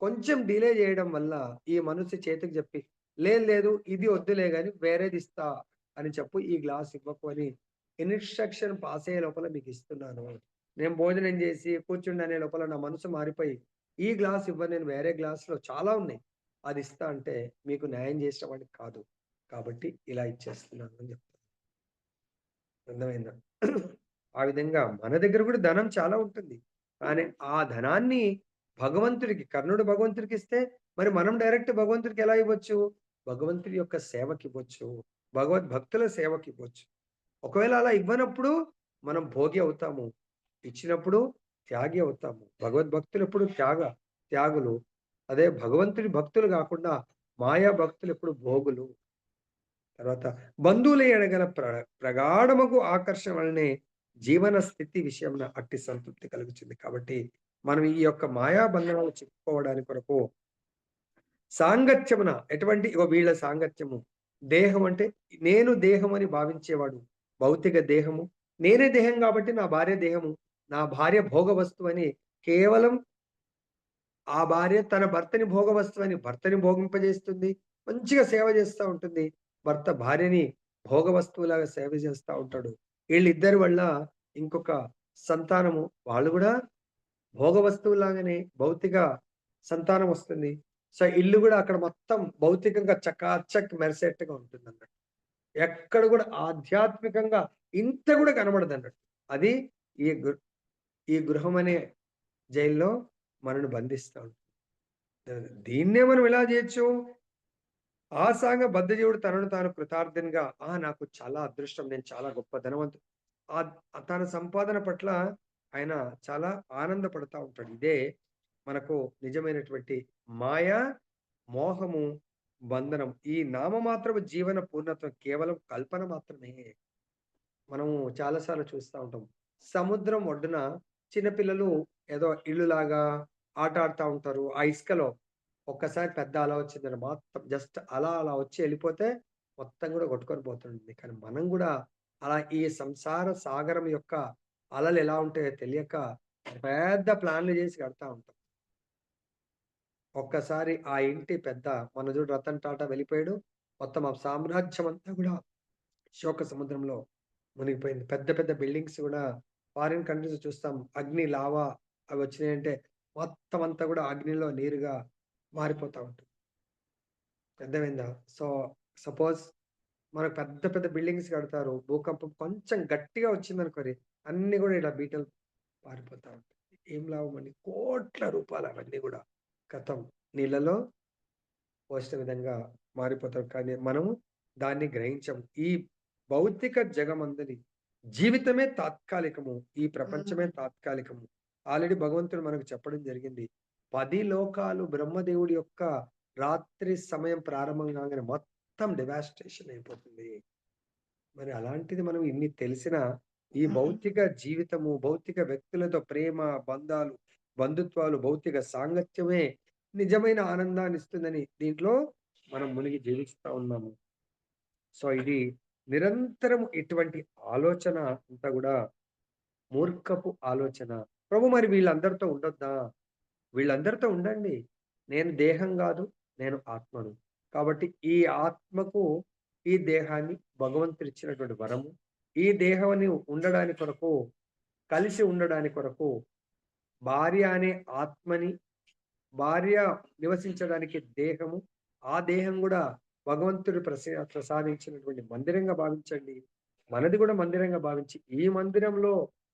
కొంచెం డిలే చేయడం వల్ల ఈ మనసు చేతికి చెప్పి, లేదు లేదు ఇది వద్దులే గాని వేరేదిస్తా అని చెప్పు. ఈ గ్లాస్ ఇవ్వకు అని ఇన్‌స్ట్రక్షన్ పాస్ అయ్యే లోపల మీకిస్తున్నాను. నేను భోజనం చేసి కూర్చుండనే లోపల నా మనసు మారిపోయి, ఈ గ్లాస్ ఇవ్వను నేను వేరే గ్లాస్‌లో చాలా ఉన్నాయి. అది ఇస్తా అంటే మీకు న్యాయం చేసిన వాడిని కాదు. కాబట్టి ఇలా ఇచ్చేస్తున్నాను అని చెప్తాను. అర్థమైందా? ఆ విధంగా మన దగ్గర కూడా ధనం చాలా ఉంటుంది. కానీ ఆ ధనాన్ని కర్ణుడు భగవంతుడికిస్తే మరి మనం డైరెక్ట్ భగవంతుడికి ఎలా ఇవ్వచ్చు? భగవంతుడి యొక్క సేవకివ్వచ్చు. భగవద్భక్తుల సేవకివ్వచ్చు. ఒకవేళ అలా ఇవ్వనప్పుడు మనం భోగి అవుతాము. ఇచ్చినప్పుడు త్యాగి అవుతాము. భగవద్భక్తులు ఎప్పుడు త్యాగులు. అదే భగవంతుడి భక్తులు గాకుండా మాయా భక్తులు ఎప్పుడు భోగులు. తర్వాత బంధువుల ఎడగల ప్రగాఢమగు ఆకర్షణ వలనే జీవన స్థితి విషయంలో అట్టి సంతృప్తి కలుగుతుంది. కాబట్టి మనం ఈ యొక్క మాయా బంధనాలు చిక్కుకోవడానికి కొరకు సాంగత్యమున వీళ్ళ సాంగత్యము దేహం అంటే నేను దేహం అని భావించేవాడు భౌతిక దేహము. నేనే దేహం కాబట్టి నా భార్య దేహము. నా భార్య భోగ వస్తువు అని కేవలం ఆ భార్య తన భర్తని భోగ వస్తువని భర్తని భోగింపజేస్తుంది. మంచిగా సేవ చేస్తా ఉంటుంది. భర్త భార్యని భోగ వస్తువులాగా సేవ చేస్తా ఉంటాడు. వీళ్ళిద్దరి వల్ల ఇంకొక సంతానము వాళ్ళు గూడా భోగ వస్తువులాగానే భౌతిక సంతానం వస్తుంది. సో, ఇల్లు గూడా అక్కడ మొత్తం భౌతికంగా చకాచక్ మెరిసేట్టుగా ఉంటుందన్నట్టు. ఎక్కడ గూడా ఆధ్యాత్మికంగా ఇంత గూడా కనబడదన్నట్టు. అది ఈ గృ ఈ గృహం అనే జైల్లో మనల్ని బంధిస్తా ఉంటుంది. దీన్నే మనం ఎలా జేయొచ్చు? ఆశాంగ బద్ధజీవుడు తనను తాను కృతార్థునిగా నాకు చాలా అదృష్టం. నేను చాలా గొప్ప ధనవంతుడు. ఆహ్, తన సంపాదన పట్ల ఆయన చాలా ఆనందపడతా ఉంటాడు. ఇదే మనకు నిజమైనటువంటి మాయ, మోహము, బంధనం. ఈ నామమాత్రపు జీవన పూర్ణత్వం కేవలం కల్పన మాత్రమే. మనము చాలా సార్లు చూస్తా ఉంటాం. సముద్రం ఒడ్డున చిన్న పిల్లలు ఏదో ఇల్లులాగా ఆట ఆడుతా ఉంటారు. ఆ ఇసుకలో ఒక్కసారి పెద్ద అల వచ్చిందండి. మొత్తం జస్ట్ అలా వచ్చి ఎళ్ళిపోతే మొత్తం గూడా కొట్టుకొని పోతుంది. కానీ మనం గూడా అలా ఈ సంసార సాగరం యొక్క అలలు ఎలా ఉంటాయో తెలియక పెద్ద ప్లాన్‌లు జేసి కడతా ఉంటాం. ఒక్కసారి ఆ ఇంటి పెద్ద మన చూడు 'రతన్ టాటా' వెళ్ళిపోయాడు. మొత్తం ఆ సామ్రాజ్యం అంతా గూడా శోక సముద్రంలో మునిగిపోయింది. పెద్ద పెద్ద బిల్డింగ్స్ గూడా ఫారిన్ కంట్రీస్ చూస్తాం. అగ్ని, లావా అవి వచ్చినాయంటే మొత్తం అంతా గూడా అగ్నిలో నీరుగా మారిపోతా ఉంటుంది. అర్థమైందా? సో, సపోజ్ మనకు పెద్ద పెద్ద బిల్డింగ్స్ కడతారు. భూకంపం కొంచెం గట్టిగా వచ్చిందనుకోరి అన్నీ గూడా ఇలా బీటలు పారిపోతా ఉంటాయి. ఏం లాభమండి? కోట్ల రూపాయలు అవన్నీ గూడా ఖతం నీళ్ళలో పోసిన విధంగా మారిపోతాం. కానీ మనము దాన్ని గ్రహించము. ఈ భౌతిక జగమందుని జీవితమే తాత్కాలికము. ఈ ప్రపంచమే తాత్కాలికము. ఆల్రెడీ భగవంతుడు మనకు చెప్పడం జరిగింది. 10 లోకాలు బ్రహ్మదేవుడి యొక్క రాత్రి సమయం ప్రారంభం కాగానే మొత్తం డివాస్టేషన్ అయిపోతుంది. మరి అలాంటిది మనం ఇన్ని తెలిసినా ఈ భౌతిక జీవితము, భౌతిక వ్యక్తులతో ప్రేమ, బంధాలు, బంధుత్వాలు, భౌతిక సాంగత్యమే నిజమైన ఆనందాన్నిస్తుందని దీంట్లో మనం మునిగి జీవిస్తా ఉన్నాము. సో, ఇది నిరంతరం ఇటువంటి ఆలోచన అంతా గూడా మూర్ఖపు ఆలోచన. ప్రభు మరి వీళ్ళందరితో ఉండొద్దా? వీళ్ళందరితో ఉండండి. నేను దేహం గాదు, నేను ఆత్మను. కాబట్టి ఈ ఆత్మకు ఈ దేహాన్ని భగవంతుడిచ్చినటువంటి వరము. ఈ దేహాన్ని ఉండడానికి కొరకు, కలిసి ఉండడానికి కొరకు భార్య అనే ఆత్మని, భార్య నివసించడానికి దేహము, ఆ దేహం గూడా భగవంతుడు ప్రసాదించినటువంటి మందిరంగా భావించండి. మనది గూడా మందిరంగా భావించి, ఈ మందిరంలో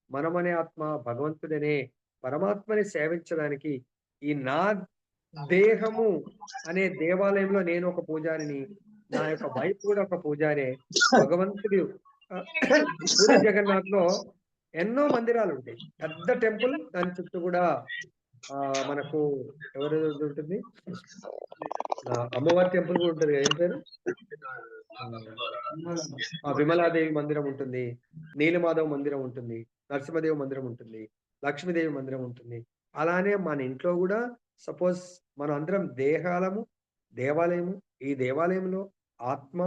మనమనే ఆత్మ, భగవంతుడనే పరమాత్మని సేవించడానికి ఈ నా దేహము అనే దేవాలయంలో నేను ఒక పూజారిని, నా యొక్క వైఫ్ కూడా ఒక పూజారే. భగవంతుడు ఆహ్, పూరి జగన్నాథ్‌లో ఎన్నో మందిరాలుంటాయి. పెద్ద టెంపుల్ దాని చుట్టూ గూడా మనకు ఎవరిది ఉంటుంది? అమ్మవారి టెంపుల్ గూడా ఉంటది గదా! ఏం పేరు? విమలాదేవి మందిరం ఉంటుంది. నీలమాధవ్ మందిరం ఉంటుంది. నరసింహదేవి మందిరం ఉంటుంది. లక్ష్మీదేవి మందిరం ఉంటుంది. అలానే మన ఇంట్లో గూడా సపోజ్ మనందరం దేహాలము, దేవాలయము. ఈ దేవాలయంలో ఆత్మ,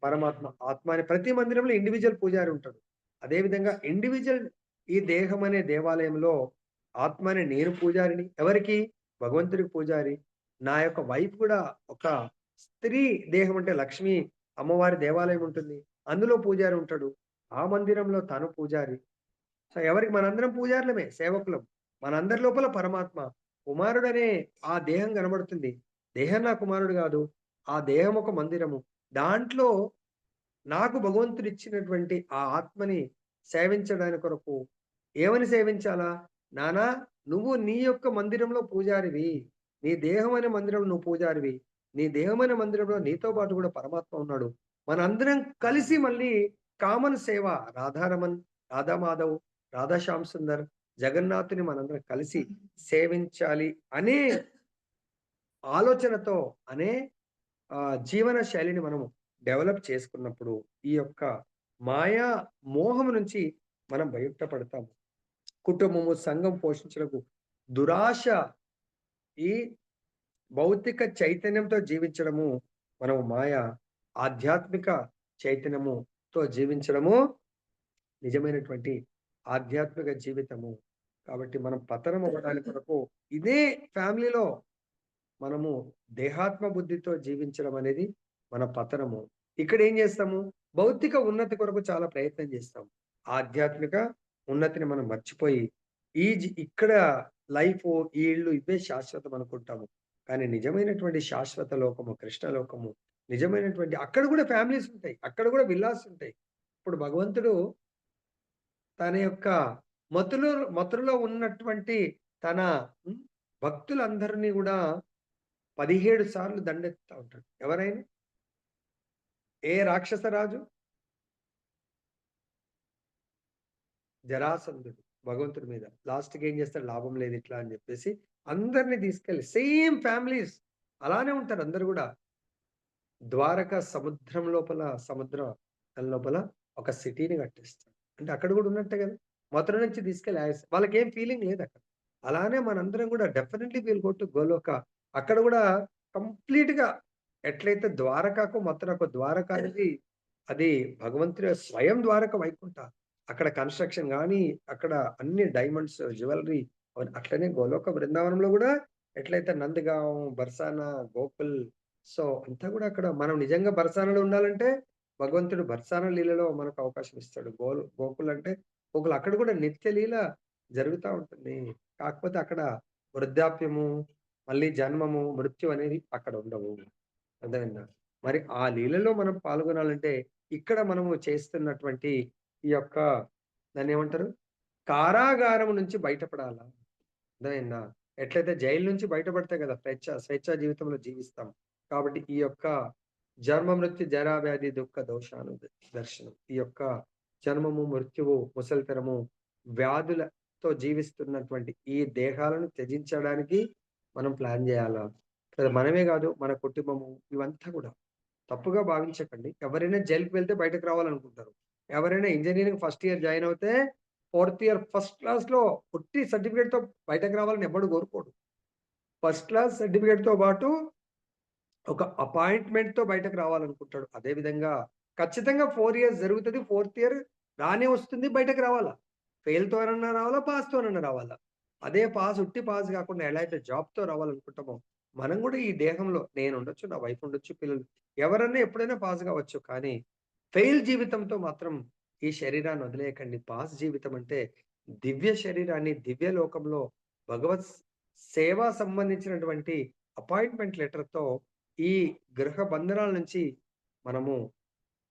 పరమాత్మ. ఆత్మ అనే ప్రతి మందిరంలో ఇండివిడ్యువల్ పూజారి ఉంటాడు. అదే విధంగా ఇండివిడ్యువల్ ఈ దేహం అనే దేవాలయంలో ఆత్మ అనే నేను పూజారిని. ఎవరికి? భగవంతుడికి పూజారి. నా యొక్క వైఫ్ కూడా ఒక స్త్రీ దేహం అంటే లక్ష్మి అమ్మవారి దేవాలయం ఉంటుంది. అందులో పూజారి ఉంటాడు. ఆ మందిరంలో తను పూజారి. సో, ఎవరికి మనందరం పూజారులమే, సేవకులం. మనందరి లోపల పరమాత్మ. కుమారుడనే ఆ దేహం కనబడుతుంది. దేహం నా కుమారుడు గాదు. ఆ దేహం ఒక మందిరము. దాంట్లో నాకు భగవంతుడిచ్చినటువంటి ఆ ఆత్మని సేవించడాని కొరకు ఏమని సేవించాలా? నాన్నా నువ్వు నీ యొక్క మందిరంలో పూజారివి. నీ దేహం అనే మందిరంలో నువ్వు పూజారివి. నీ దేహం అనే మందిరంలో నీతో పాటు గూడా పరమాత్మ ఉన్నాడు. మనందరం కలిసి మళ్ళీ కామన్ సేవ రాధారమన్, రాధామాధవ్, రాధాశ్యామ్ సుందర్, జగన్నాథుని మనందరం కలిసి సేవించాలి అనే ఆలోచనతో అనే జీవన శైలిని మనము డెవలప్ చేసుకున్నప్పుడు ఈ యొక్క మాయా మోహము నుంచి మనం బయటపడతాము. కుటుంబము, సంఘం పోషించుటకు దురాశ ఈ భౌతిక చైతన్యంతో జీవించడము మనము ఆధ్యాత్మిక చైతన్యముతో జీవించడము నిజమైనటువంటి ఆధ్యాత్మిక జీవితము. కాబట్టి మనం పతనం అవ్వడానికి కొరకు ఇదే ఫ్యామిలీలో మనము దేహాత్మ బుద్ధితో జీవించడం అనేది మన పతనము. ఇక్కడ ఏం చేస్తాము? భౌతిక ఉన్నతి కొరకు చాలా ప్రయత్నం చేస్తాం. ఆధ్యాత్మిక ఉన్నతిని మనం మర్చిపోయి ఇక్కడ లైఫు, ఈ ఇల్లు ఇవే శాశ్వతం అనుకుంటాము. కానీ నిజమైనటువంటి శాశ్వత లోకము, కృష్ణ లోకము, నిజమైనటువంటి అక్కడ కూడా ఫ్యామిలీస్ ఉంటాయి. అక్కడ కూడా విల్లాస్ ఉంటాయి. ఇప్పుడు భగవంతుడు తన యొక్క మతులో ఉన్నటువంటి తన భక్తులందరినీ గూడా 17 సార్లు దండెత్తుతా ఉంటాడు. ఎవరైనా? ఏ రాక్షస రాజు? జరాసంధుడు భగవంతుడి మీద. లాస్ట్‌కి ఏం చేస్తాడు? లాభం లేదు ఇట్లా అని చెప్పేసి అందరిని తీసుకెళ్ళి సేమ్ ఫ్యామిలీస్ అలానే ఉంటారు అందరూ గూడా. ద్వారకా సముద్రం లోపల ఒక సిటీని కట్టిస్తాడు. అంటే అక్కడ గూడా ఉన్నట్టే గదా! మథుర నుంచి తీసుకెళ్ళి వాళ్ళకేం ఫీలింగ్ లేదక్కడ. అలానే మనందరం గూడా definitely will go to Goloka అక్కడ కూడా కంప్లీట్ గా ఎట్లయితే ద్వారకాకు మొత్తం ద్వారక అనేది అది భగవంతుడి స్వయం ద్వారక వైకుంఠ. అక్కడ కన్స్ట్రక్షన్ గాని, అక్కడ అన్ని డైమండ్స్, జ్యువెలరీ అట్లనే గోలోక బృందావనంలో కూడా ఎట్లయితే నందిగాం, బర్సానా, గోకుల్, సో అంతా కూడా అక్కడ మనం నిజంగా బర్సానాలో ఉండాలంటే భగవంతుడు బర్సానా లీలలో మనకు అవకాశం ఇస్తాడు. గోకుల్ అంటే గోకుల్ అక్కడ కూడా నిత్య లీల జరుగుతా ఉంటుంది. కాకపోతే అక్కడ వృద్ధాప్యము, మళ్ళీ జన్మము, మృత్యు అనేది అక్కడ ఉండవు. అర్థమైందా? మరి ఆ లీలలో మనం పాల్గొనాలంటే ఇక్కడ మనము చేస్తున్నటువంటి ఈ యొక్క దాన్నేమంటారు? కారాగారం నుంచి బయటపడాలా. అర్థమైందా? ఎట్లయితే జైలు నుంచి బయటపడితే కదా స్వేచ్ఛా జీవితంలో జీవిస్తాం. కాబట్టి ఈ యొక్క జన్మ, మృత్యు, జరా, వ్యాధి, దుఃఖ, దోషాను దర్శనం. ఈ యొక్క జన్మము, మృత్యువు, ముసలితనము, వ్యాధులతో జీవిస్తున్నటువంటి ఈ దేహాలను త్యజించడానికి మనం ప్లాన్ జేయాలా? మనమే గాదు, మన కుటుంబము ఇవంతా గూడా. తప్పుగా భావించకండి. ఎవరైనా జైలుకి వెళ్తే బయటకు రావాలనుకుంటారు. ఎవరైనా ఇంజినీరింగ్ ఫస్ట్ ఇయర్ జాయిన్ అవుతే ఫోర్త్ ఇయర్ ఫస్ట్ క్లాస్‌లో ఉట్టి సర్టిఫికేట్‌తో బయటకు రావాలని ఎవ్వడు కోరుకోడు. ఫస్ట్ క్లాస్ సర్టిఫికేట్‌తో పాటు ఒక అపాయింట్‌మెంట్‌తో బయటకు రావాలనుకుంటాడు. అదే విధంగా ఖచ్చితంగా 4 ఇయర్స్ జరుగుతది. ఫోర్త్ ఇయర్ రానే వస్తుంది. బయటకు రావాలా. ఫెయిల్‌తోనన్నా రావాలా, పాస్‌తోనన్నా రావాలా. అదే పాస్, ఉట్టి పాస్ గాకుండా ఎలా అయితే జాబ్‌తో రావాలనుకుంటామో, మనం గూడా ఈ దేహంలో నేనుండొచ్చు, నా వైఫ్ ఉండొచ్చు, పిల్లలు ఎవరన్నా ఎప్పుడైనా పాస్ గావచ్చు. కానీ ఫెయిల్ జీవితంతో మాత్రం ఈ శరీరాన్ని వదిలేయకండి. పాస్ జీవితం అంటే దివ్య శరీరాన్ని దివ్య లోకంలో భగవత్ సేవా సంబంధించినటువంటి అపాయింట్‌మెంట్ లెటర్‌తో ఈ గృహ బంధనాల నుంచి మనము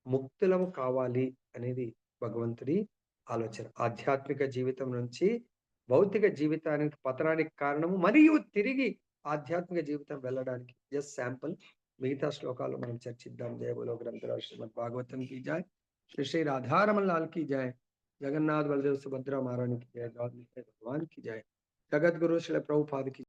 ముక్తులము కావాలి అనేది భగవంతుడి ఆలోచన. ఆధ్యాత్మిక జీవితం నుంచి భౌతిక జీవితానికి పతనానికి కారణము మరియు తిరిగి ఆధ్యాత్మిక జీవితం వెళ్ళడానికి జస్ట్ శాంపుల్. మిగతా శ్లోకాలు మనం చర్చిద్దాం. జయ బోలో గ్రంథరాజ్ శ్రీమద్ భాగవతం की जय। श्री श्री राधा रमन लाल की जय। जगन्नाथ बलदेव सुभद्रा महारानी की जय। भगवान की जय। जगत गुरु श्री प्रभुपाद की